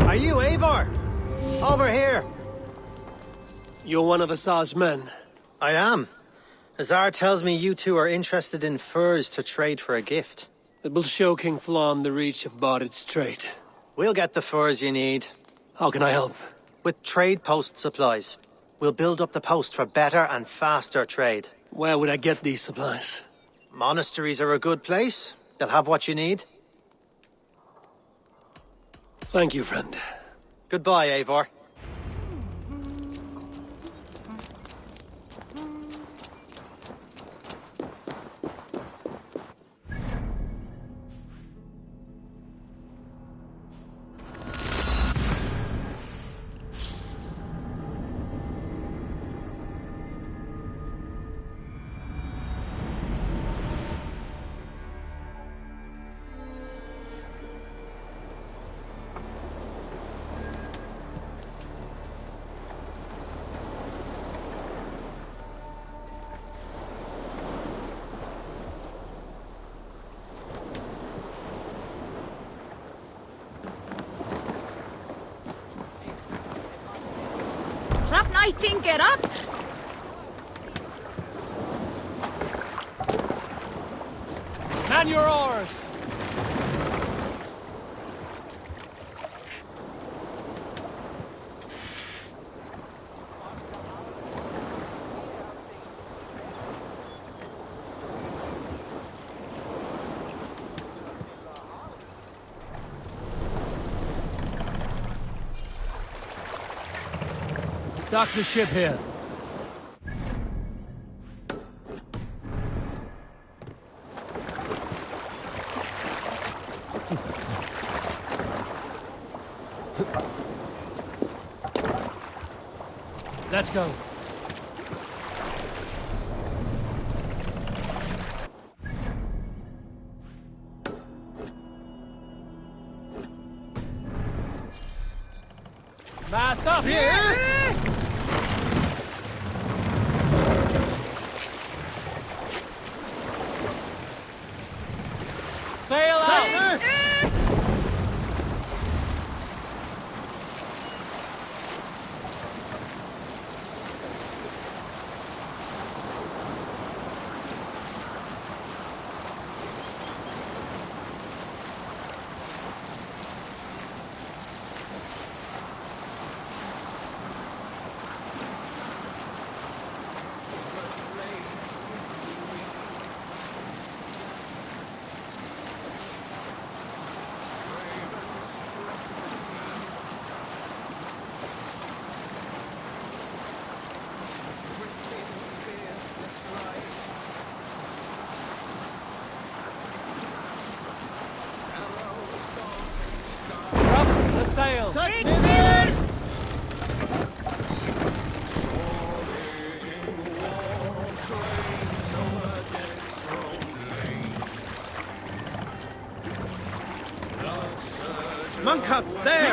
S5: Are you Eivor? Over here.
S1: You're one of Azar's men.
S15: I am. Azar tells me you two are interested in furs to trade for a gift.
S1: It will show King Flann the reach of Barit's trade.
S15: We'll get the furs you need.
S1: How can I help?
S15: With trade post supplies. We'll build up the post for better and faster trade.
S1: Where would I get these supplies?
S15: Monasteries are a good place. They'll have what you need.
S1: Thank you, friend.
S15: Goodbye, Eivor.
S10: I think it up.
S5: Man your oars! Dock the ship here. Let's go. Mast up! Sail out! Sails!
S14: Take me there!
S3: Monkuts, there!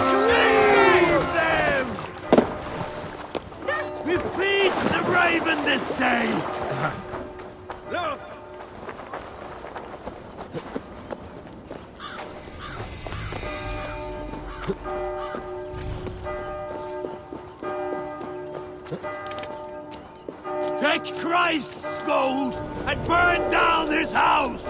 S14: Clear them! We feed the raven this day!
S3: Look!
S14: Take Christ's gold and burn down this house!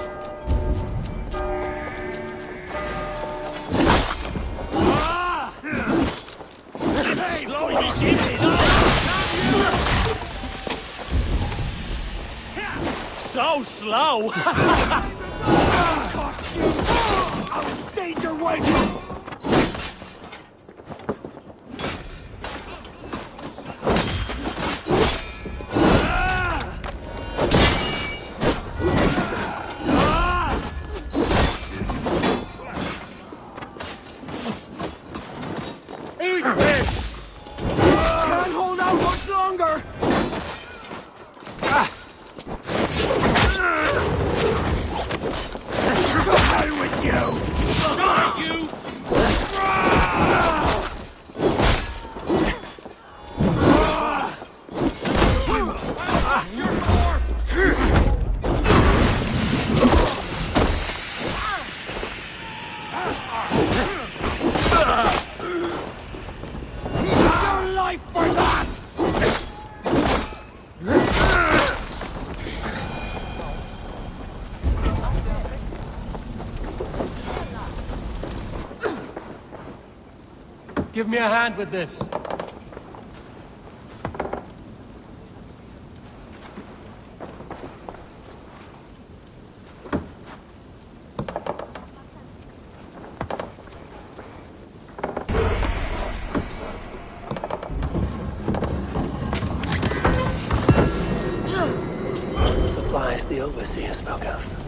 S14: Hey, blimey, so slow! I'll stage your way!
S5: Give me a hand with this.
S1: Supplies the overseer spoke of.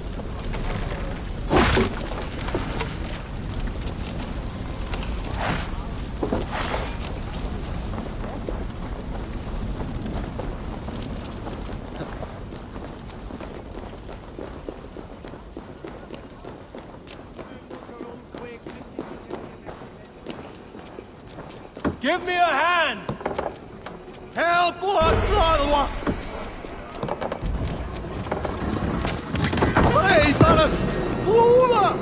S5: Give me a hand!
S14: Help! What? Hey, Dallas! Fula!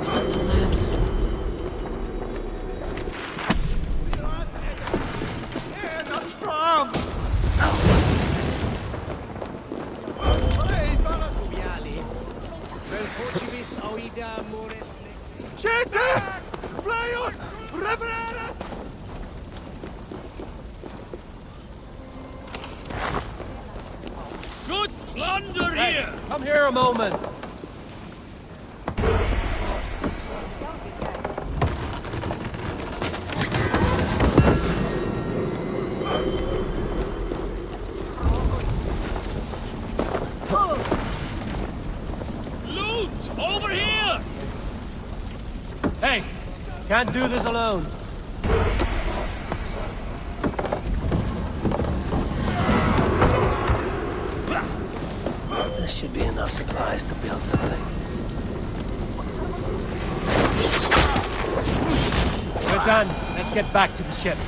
S5: Good plunder here! Come here a moment.
S14: Loot! Over here!
S5: Hey, can't do this alone.
S1: This should be enough supplies to build something.
S5: We're done. Let's get back to the ship.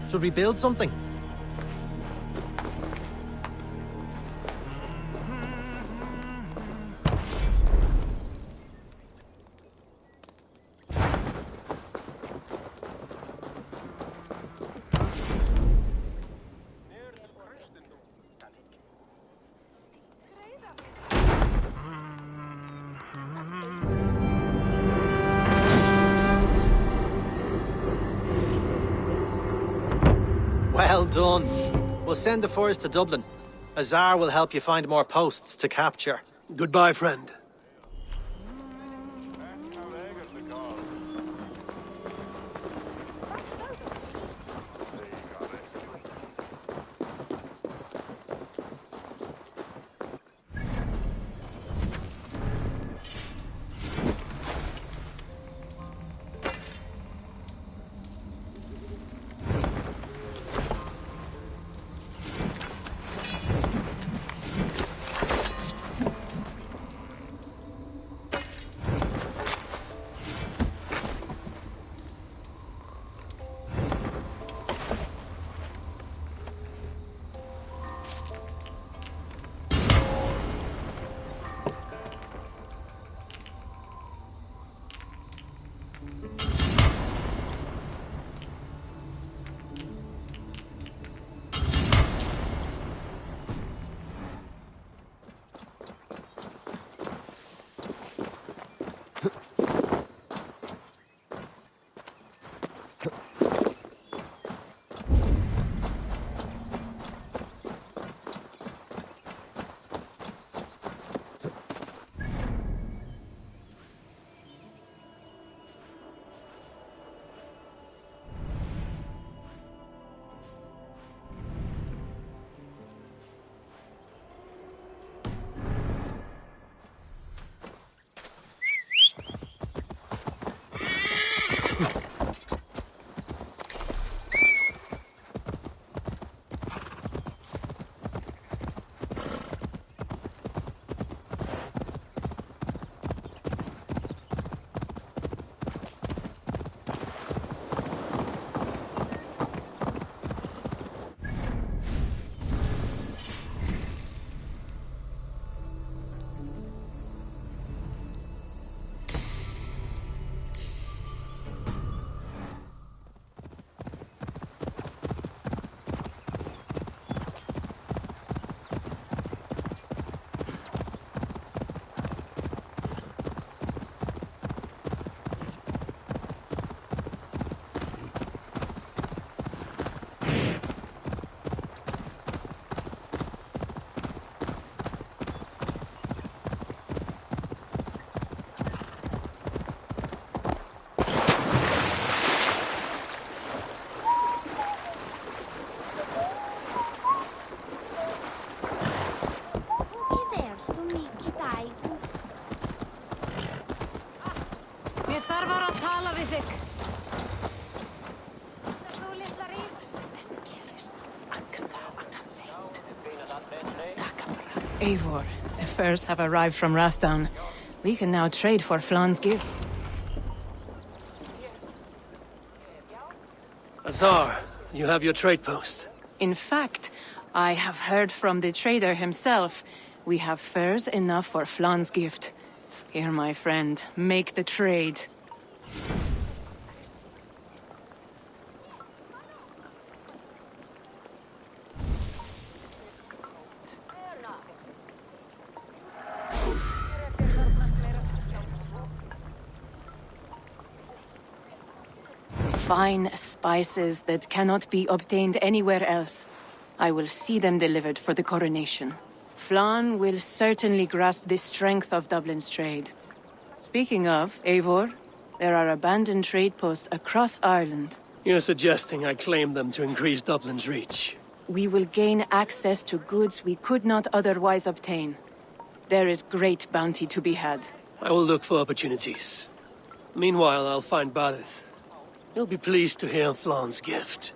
S15: Should we build something? Well done. We'll send the furs to Dublin. Azar will help you find more posts to capture.
S1: Goodbye, friend.
S2: Eivor, the furs have arrived from Rathdowne. We can now trade for Flan's gift.
S1: Azar, you have your trade post.
S2: In fact, I have heard from the trader himself. We have furs enough for Flan's gift. Here, my friend, make the trade. Fine spices that cannot be obtained anywhere else. I will see them delivered for the coronation. Flan will certainly grasp the strength of Dublin's trade. Speaking of, Eivor, there are abandoned trade posts across Ireland.
S1: You're suggesting I claim them to increase Dublin's reach.
S2: We will gain access to goods we could not otherwise obtain. There is great bounty to be had.
S1: I will look for opportunities. Meanwhile, I'll find Barith. He'll be pleased to hear Flan's gift.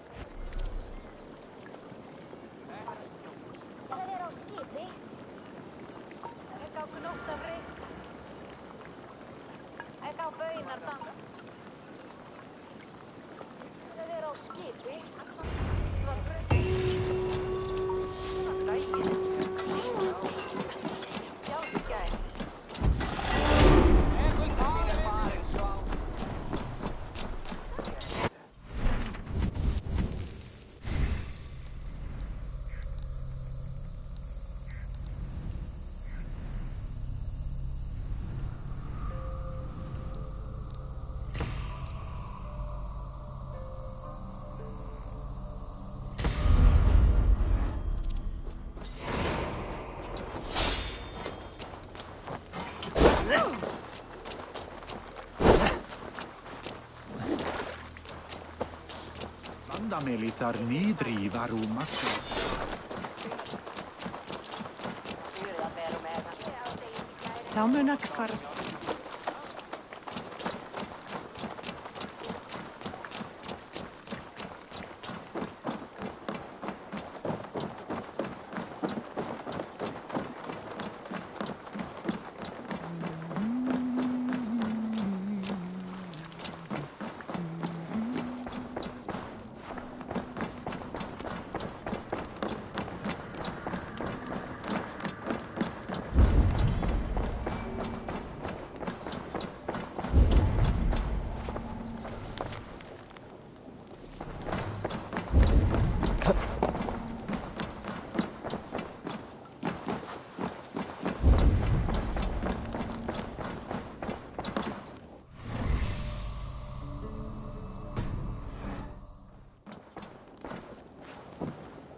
S14: Militar nidri varu masko.
S9: Támunak farst.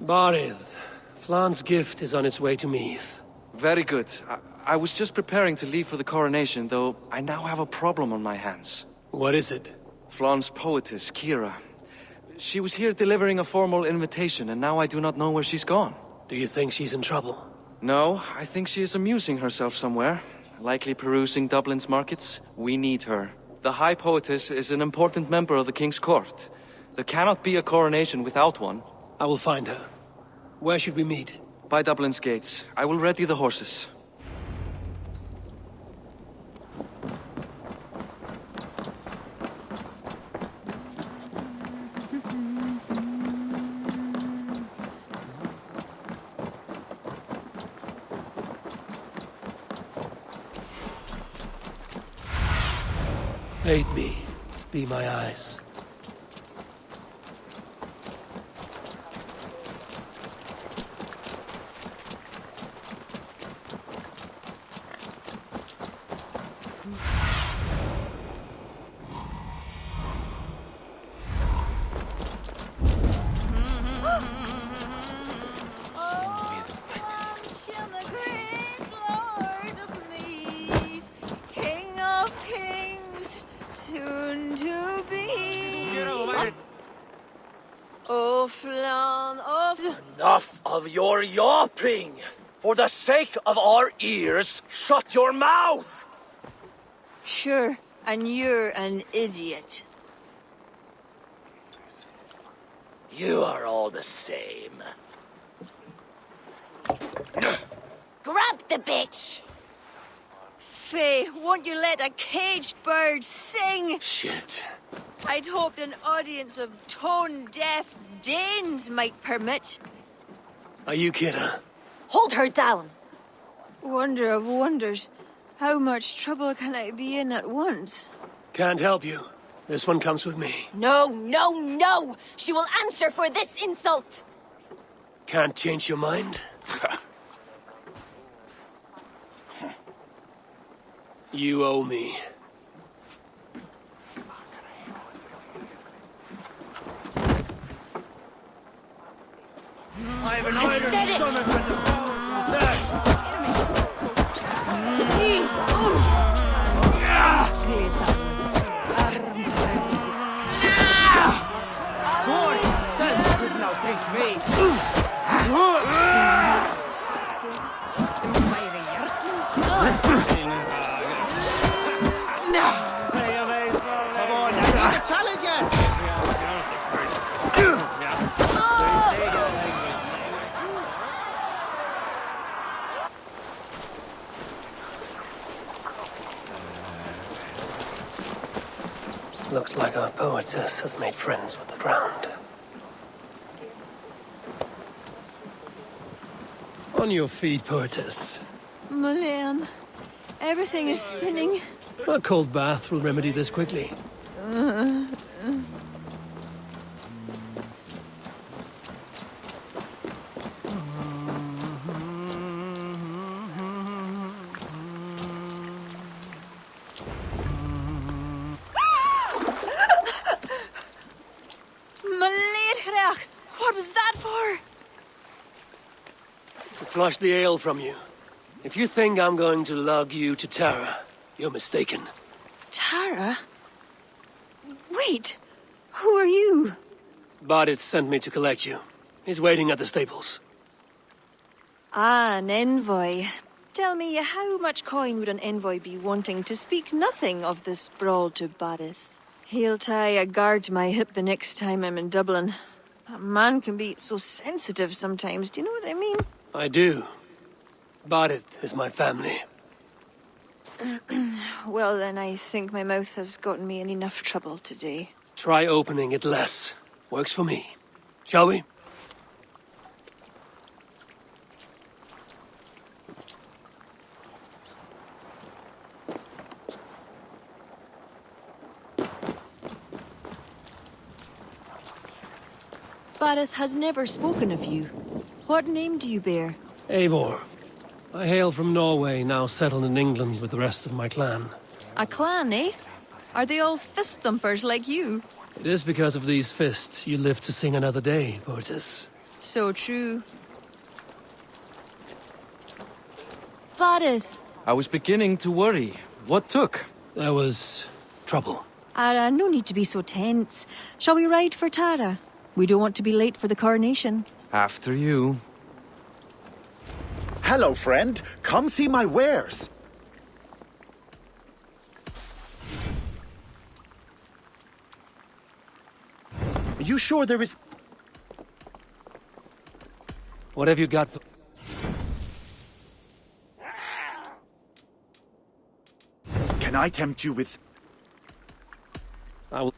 S1: Barith, Flan's gift is on its way to Meath.
S6: Very good. I was just preparing to leave for the coronation, though I now have a problem on my hands.
S1: What is it?
S6: Flan's poetess, Kira. She was here delivering a formal invitation, and now I do not know where she's gone.
S1: Do you think she's in trouble?
S6: No, I think she is amusing herself somewhere. Likely perusing Dublin's markets. We need her. The High Poetess is an important member of the King's Court. There cannot be a coronation without one.
S1: I will find her. Where should we meet?
S6: By Dublin's gates. I will ready the horses.
S1: Aid me. Be my eyes.
S13: Enough of your yawping! For the sake of our ears, shut your mouth!
S10: Sure, and you're an idiot.
S13: You are all the same.
S12: Grab the bitch!
S10: Faye, won't you let a caged bird sing?
S1: Shit.
S10: I'd hoped an audience of tone-deaf Danes might permit.
S1: Are you kidding?
S12: Hold her down.
S10: Wonder of wonders. How much trouble can I be in at once?
S1: Can't help you. This one comes with me.
S12: No, no, no! She will answer for this insult!
S1: Can't change your mind? You owe me.
S14: I have an iron stomach and a could now take me.
S1: Looks like our poetess has made friends with the ground. On your feet, poetess.
S10: Mulan, everything is spinning.
S1: A cold bath will remedy this quickly.
S10: What was that for?
S1: To flush the ale from you. If you think I'm going to lug you to Tara, you're mistaken.
S10: Tara? Wait, who are you?
S1: Bardith sent me to collect you. He's waiting at the stables.
S10: Ah, an envoy. Tell me, how much coin would an envoy be wanting, to speak nothing of this brawl to Bardith? He'll tie a guard to my hip the next time I'm in Dublin. A man can be so sensitive sometimes, do you know what I mean?
S1: I do. Bardith is my family.
S10: Well, then I think my mouth has gotten me in enough trouble today.
S1: Try opening it less. Works for me. Shall we?
S10: Bardith has never spoken of you. What name do you bear?
S1: Eivor. I hail from Norway, now settled in England with the rest of my clan.
S10: A clan, eh? Are they all fist thumpers like you?
S1: It is because of these fists you live to sing another day, poetess.
S10: So true. Bardith.
S6: I was beginning to worry. What took?
S1: There was trouble.
S10: No need to be so tense. Shall we ride for Tara? We don't want to be late for the coronation.
S6: After you.
S16: Hello, friend. Come see my wares. You sure there is...
S1: What have you got for...
S16: Can I tempt you with...
S1: I will...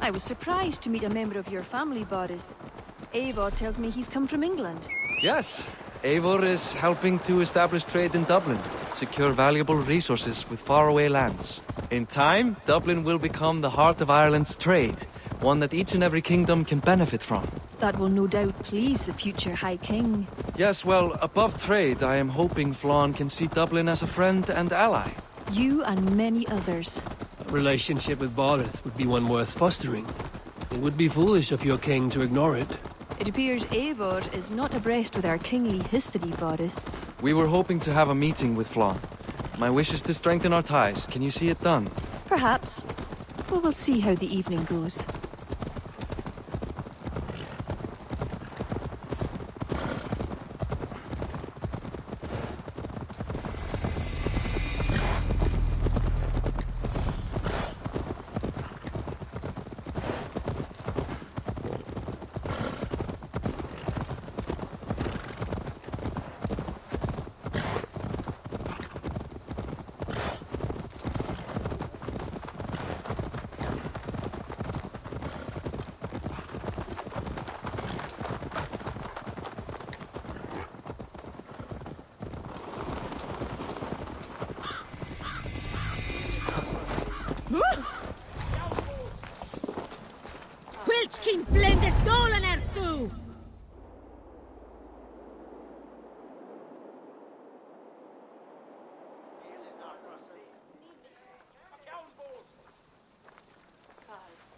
S10: I was surprised to meet a member of your family, Bardith. Eivor tells me he's come from England.
S6: Yes. Eivor is helping to establish trade in Dublin, secure valuable resources with faraway lands. In time, Dublin will become the heart of Ireland's trade, one that each and every kingdom can benefit from.
S10: That will no doubt please the future High King.
S6: Yes, well, above trade, I am hoping Flann can see Dublin as a friend and ally.
S10: You and many others.
S1: A relationship with Bardith would be one worth fostering. It would be foolish of your king to ignore it.
S10: It appears Eivor is not abreast with our kingly history, Bardith.
S6: We were hoping to have a meeting with Flann. My wish is to strengthen our ties. Can you see it done?
S10: Perhaps. Well, we'll see how the evening goes.
S9: Wilchkin blendes dolan erthu!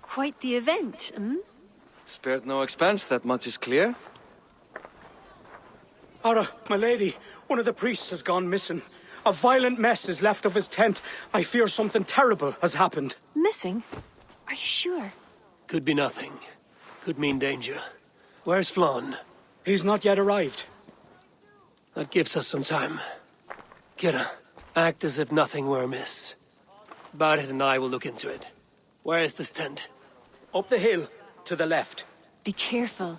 S10: Quite the event, hmm?
S6: Spared no expense, that much is clear.
S4: Ara, my lady, one of the priests has gone missing. A violent mess is left of his tent. I fear something terrible has happened.
S10: Missing? Are you sure?
S1: Could be nothing. Could mean danger. Where's Flann?
S4: He's not yet arrived.
S1: That gives us some time. Kira, act as if nothing were amiss. Barret and I will look into it. Where is this tent?
S4: Up the hill, to the left.
S10: Be careful.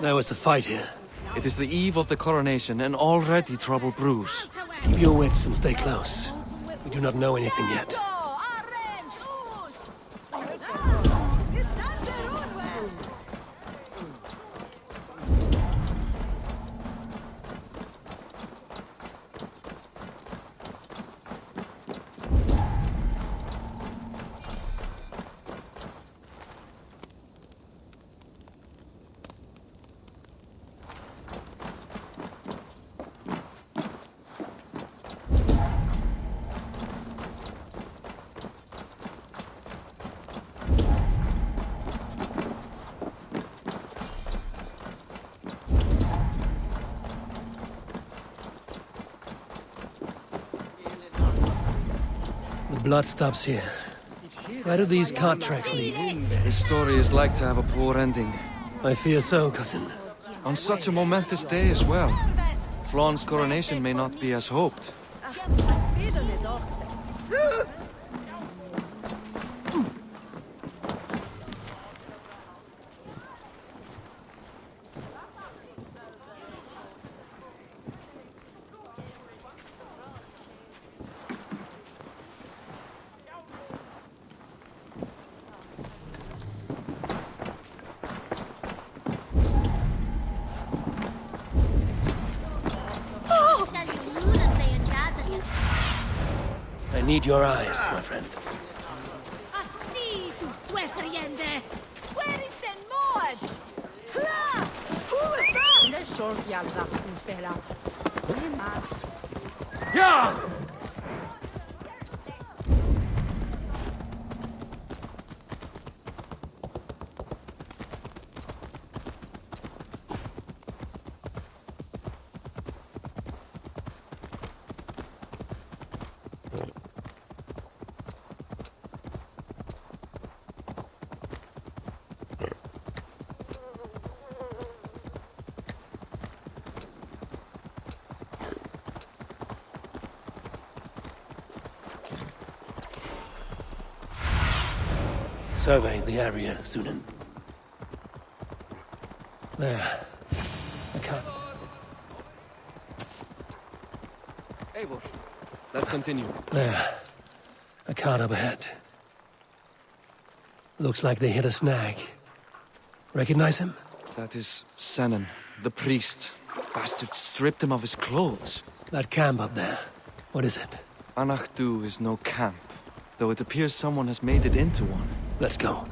S1: There was a fight here.
S6: It is the eve of the coronation, and already trouble brews.
S1: Keep your wits and stay close. We do not know anything yet. The blood stops here. Where do these cart tracks lead?
S6: This story is like to have a poor ending.
S1: I fear so, cousin.
S6: On such a momentous day as well. Flann's coronation may not be as hoped.
S1: I need your eyes, my friend.
S9: Where is the Maud? Who is that?
S14: Yeah!
S1: Survey the area, Sunan. There. I can't.
S6: Eivor, let's continue.
S1: There. A cart up ahead. Looks like they hit a snag. Recognize him?
S6: That is Senan, the priest. Bastard stripped him of his clothes.
S1: That camp up there. What is it?
S6: Anachdu is no camp, though it appears someone has made it into one.
S1: Let's go.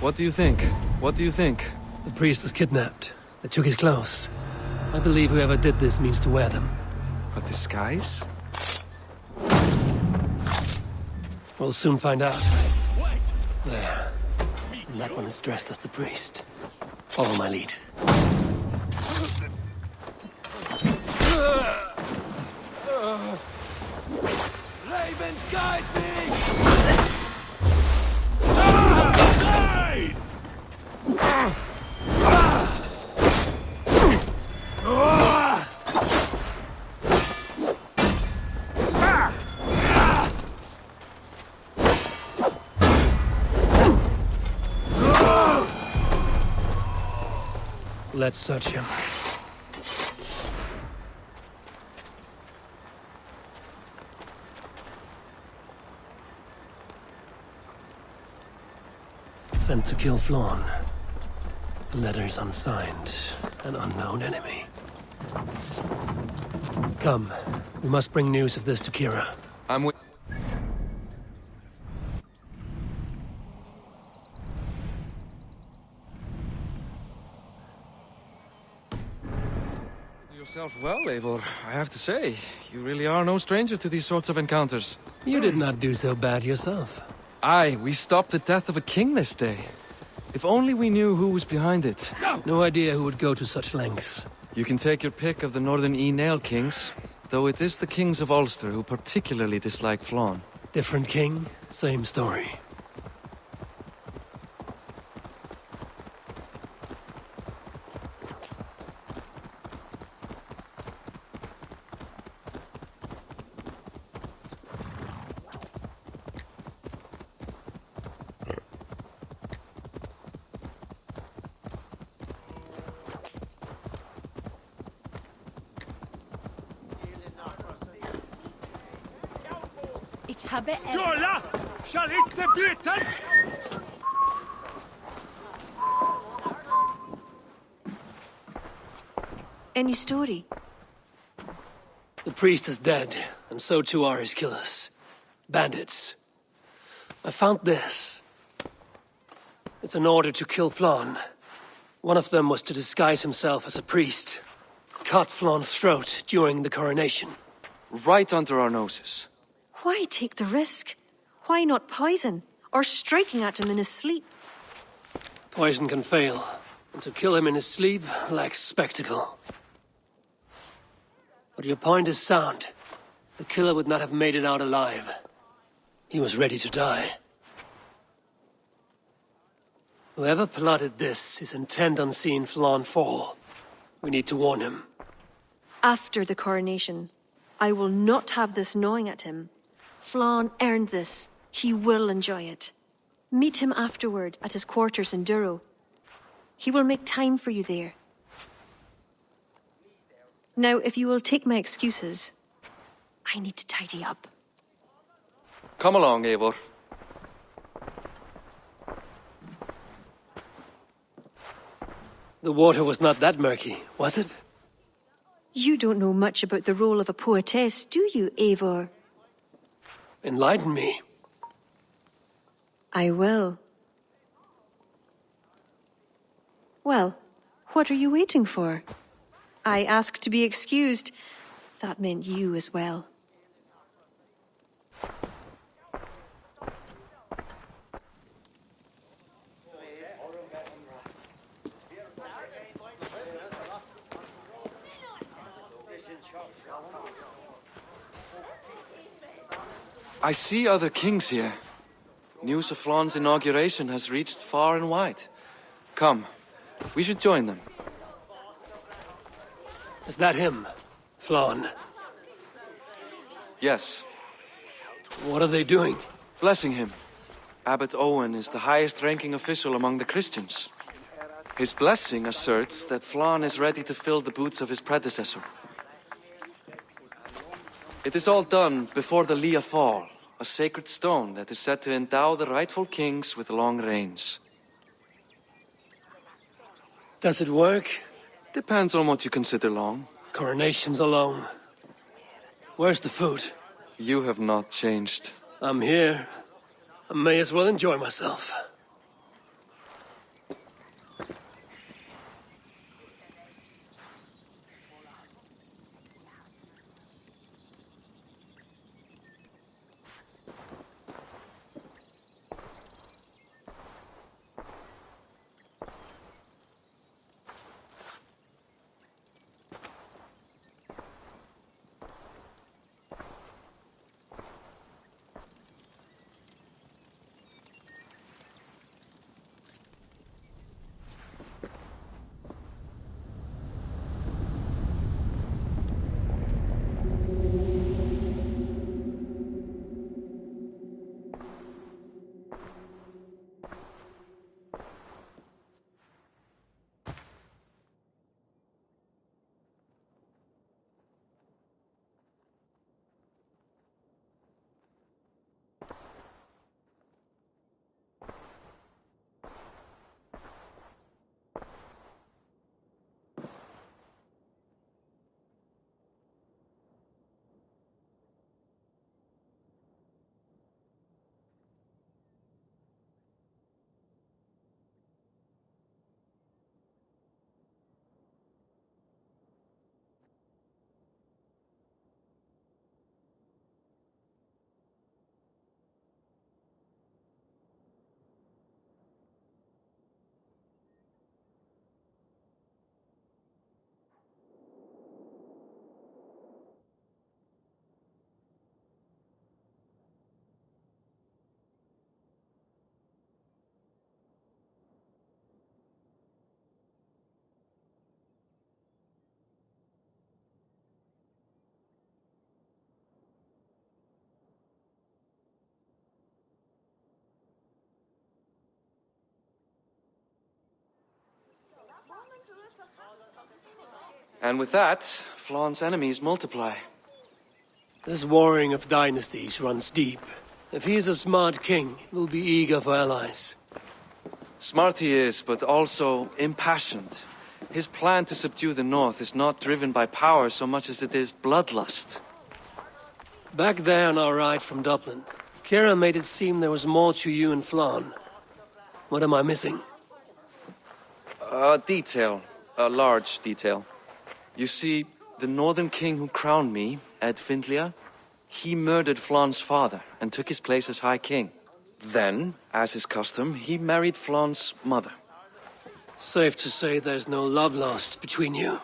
S6: What do you think? What do you think?
S1: The priest was kidnapped. They took his clothes. I believe whoever did this means to wear them.
S6: But disguise?
S1: We'll soon find out. There. And that one is dressed as the priest. Follow my lead.
S14: Ravens, guide me!
S1: Let's search him. Sent to kill Flawn. The letter is unsigned. An unknown enemy. Come. We must bring news of this to Kira.
S6: I'm with... yourself well, Eivor. I have to say, you really are no stranger to these sorts of encounters.
S1: You did not do so bad yourself.
S6: Aye, we stopped the death of a king this day. If only we knew who was behind it.
S1: No idea who would go to such lengths.
S6: You can take your pick of the Northern Nail kings, though it is the kings of Ulster who particularly dislike Flawn.
S1: Different king, same story.
S9: Ich habe
S14: Jolla! Shall inte byta!
S10: Any story?
S1: The priest is dead, and so too are his killers. Bandits. I found this. It's an order to kill Flawn. One of them was to disguise himself as a priest. Cut Flawn's throat during the coronation.
S6: Right under our noses.
S10: Why take the risk? Why not poison? Or striking at him in his sleep?
S1: Poison can fail, and to kill him in his sleep lacks spectacle. But your point is sound. The killer would not have made it out alive. He was ready to die. Whoever plotted this is intent on seeing Flawn fall. We need to warn him.
S10: After the coronation, I will not have this gnawing at him. Flawn earned this. He will enjoy it. Meet him afterward at his quarters in Durrow. He will make time for you there. Now, if you will take my excuses, I need to tidy up.
S6: Come along, Eivor.
S1: The water was not that murky, was it?
S10: You don't know much about the role of a poetess, do you, Eivor?
S1: Enlighten me.
S10: I will. Well, what are you waiting for? I asked to be excused. That meant you as well.
S6: I see other kings here. News of Flawn's inauguration has reached far and wide. Come, we should join them.
S1: Is that him, Flawn?
S6: Yes.
S1: What are they doing?
S6: Blessing him. Abbot Owen is the highest-ranking official among the Christians. His blessing asserts that Flawn is ready to fill the boots of his predecessor. It is all done before the Lia Fall, a sacred stone that is said to endow the rightful kings with long reigns.
S1: Does it work?
S6: Depends on what you consider long.
S1: Coronations alone. Where's the food?
S6: You have not changed.
S1: I'm here. I may as well enjoy myself.
S6: And with that, Flaun's enemies multiply.
S1: This warring of dynasties runs deep. If he is a smart king, he'll be eager for allies.
S6: Smart he is, but also impassioned. His plan to subdue the north is not driven by power so much as it is bloodlust.
S1: Back there on our ride from Dublin, Kira made it seem there was more to you and Flann. What am I missing?
S6: A detail. A large detail. You see, the northern king who crowned me, Ed Findlia, he murdered Flaun's father and took his place as High King. Then, as is custom, he married Flaun's mother.
S1: Safe to say there's no love lost between you.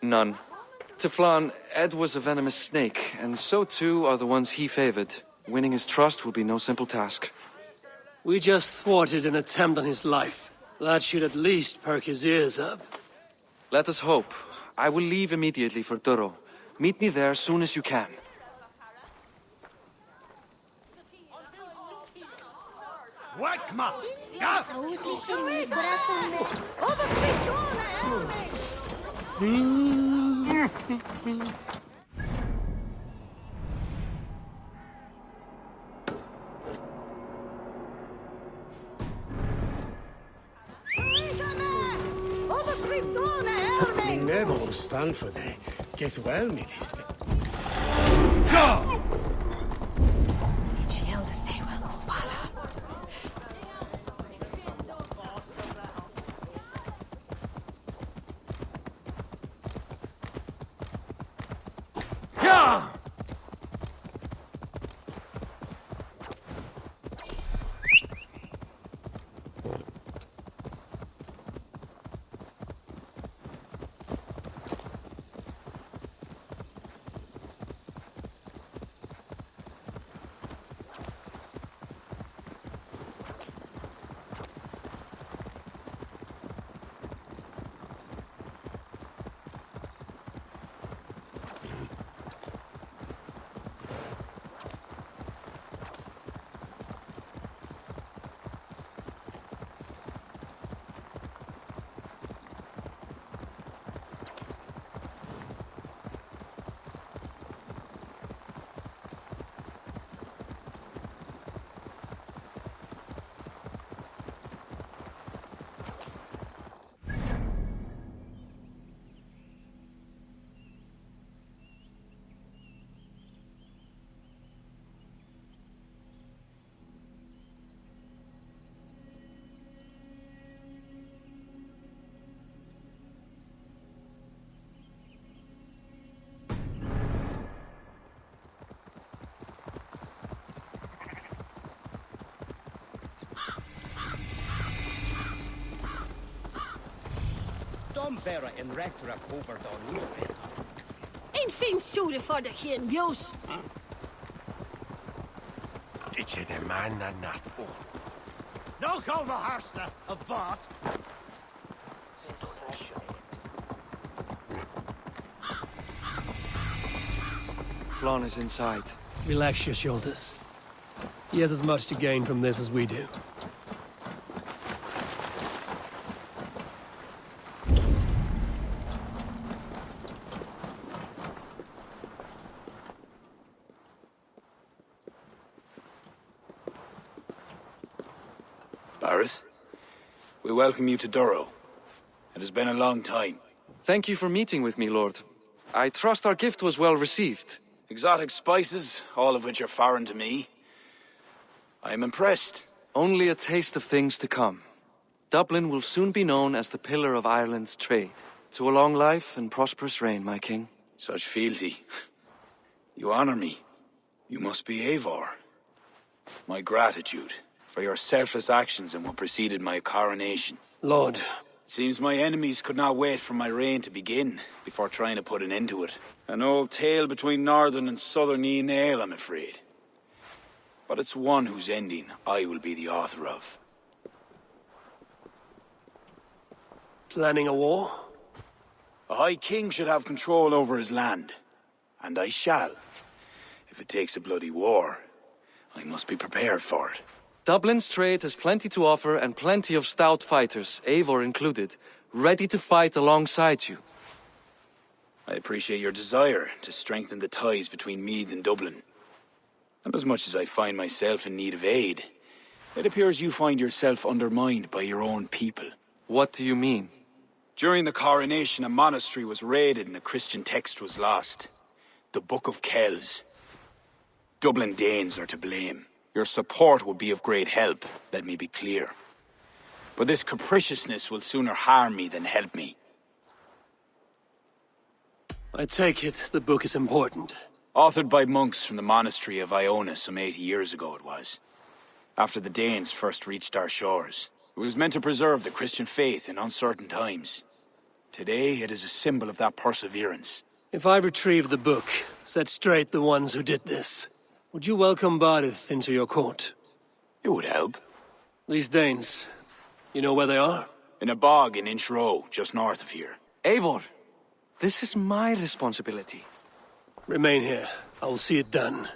S6: None. To Flann, Ed was a venomous snake, and so too are the ones he favored. Winning his trust will be no simple task.
S1: We just thwarted an attempt on his life. That should at least perk his ears up.
S6: Let us hope. I will leave immediately for Duro. Meet me there as soon as you can.
S14: Wakma!
S17: We never will stand for the get well, mateys.
S4: Vera in rector of Overdon.
S9: Een fin soede for de geen bios.
S14: Did you demand a nut? No call the harster of Vart.
S6: Flann is inside.
S1: Relax your shoulders. He has as much to gain from this as we do.
S18: Bareth, we welcome you to Durrow. It has been a long time.
S6: Thank you for meeting with me, Lord. I trust our gift was well received.
S18: Exotic spices, all of which are foreign to me. I am impressed.
S6: Only a taste of things to come. Dublin will soon be known as the pillar of Ireland's trade. To a long life and prosperous reign, my king.
S18: Such fealty. You honor me. You must be Eivor. My gratitude for your selfless actions and what preceded my coronation.
S1: Lord.
S18: It seems my enemies could not wait for my reign to begin before trying to put an end to it. An old tale between northern and southern Ian, I'm afraid. But it's one whose ending I will be the author of.
S1: Planning a war?
S18: A High King should have control over his land. And I shall. If it takes a bloody war, I must be prepared for it.
S6: Dublin's trade has plenty to offer and plenty of stout fighters, Eivor included, ready to fight alongside you.
S18: I appreciate your desire to strengthen the ties between Meath and Dublin. And as much as I find myself in need of aid, it appears you find yourself undermined by your own people.
S6: What do you mean?
S18: During the coronation, a monastery was raided and a Christian text was lost. The Book of Kells. Dublin Danes are to blame. Your support would be of great help, let me be clear. But this capriciousness will sooner harm me than help me.
S1: I take it the book is important.
S18: Authored by monks from the monastery of Iona some 80 years ago it was. After the Danes first reached our shores. It was meant to preserve the Christian faith in uncertain times. Today it is a symbol of that perseverance.
S1: If I retrieve the book, set straight the ones who did this, would you welcome Barith into your court?
S18: It would help.
S1: These Danes, you know where they are?
S18: In a bog in Inch Row, just north of here.
S6: Eivor, this is my responsibility.
S1: Remain here. I will see it done.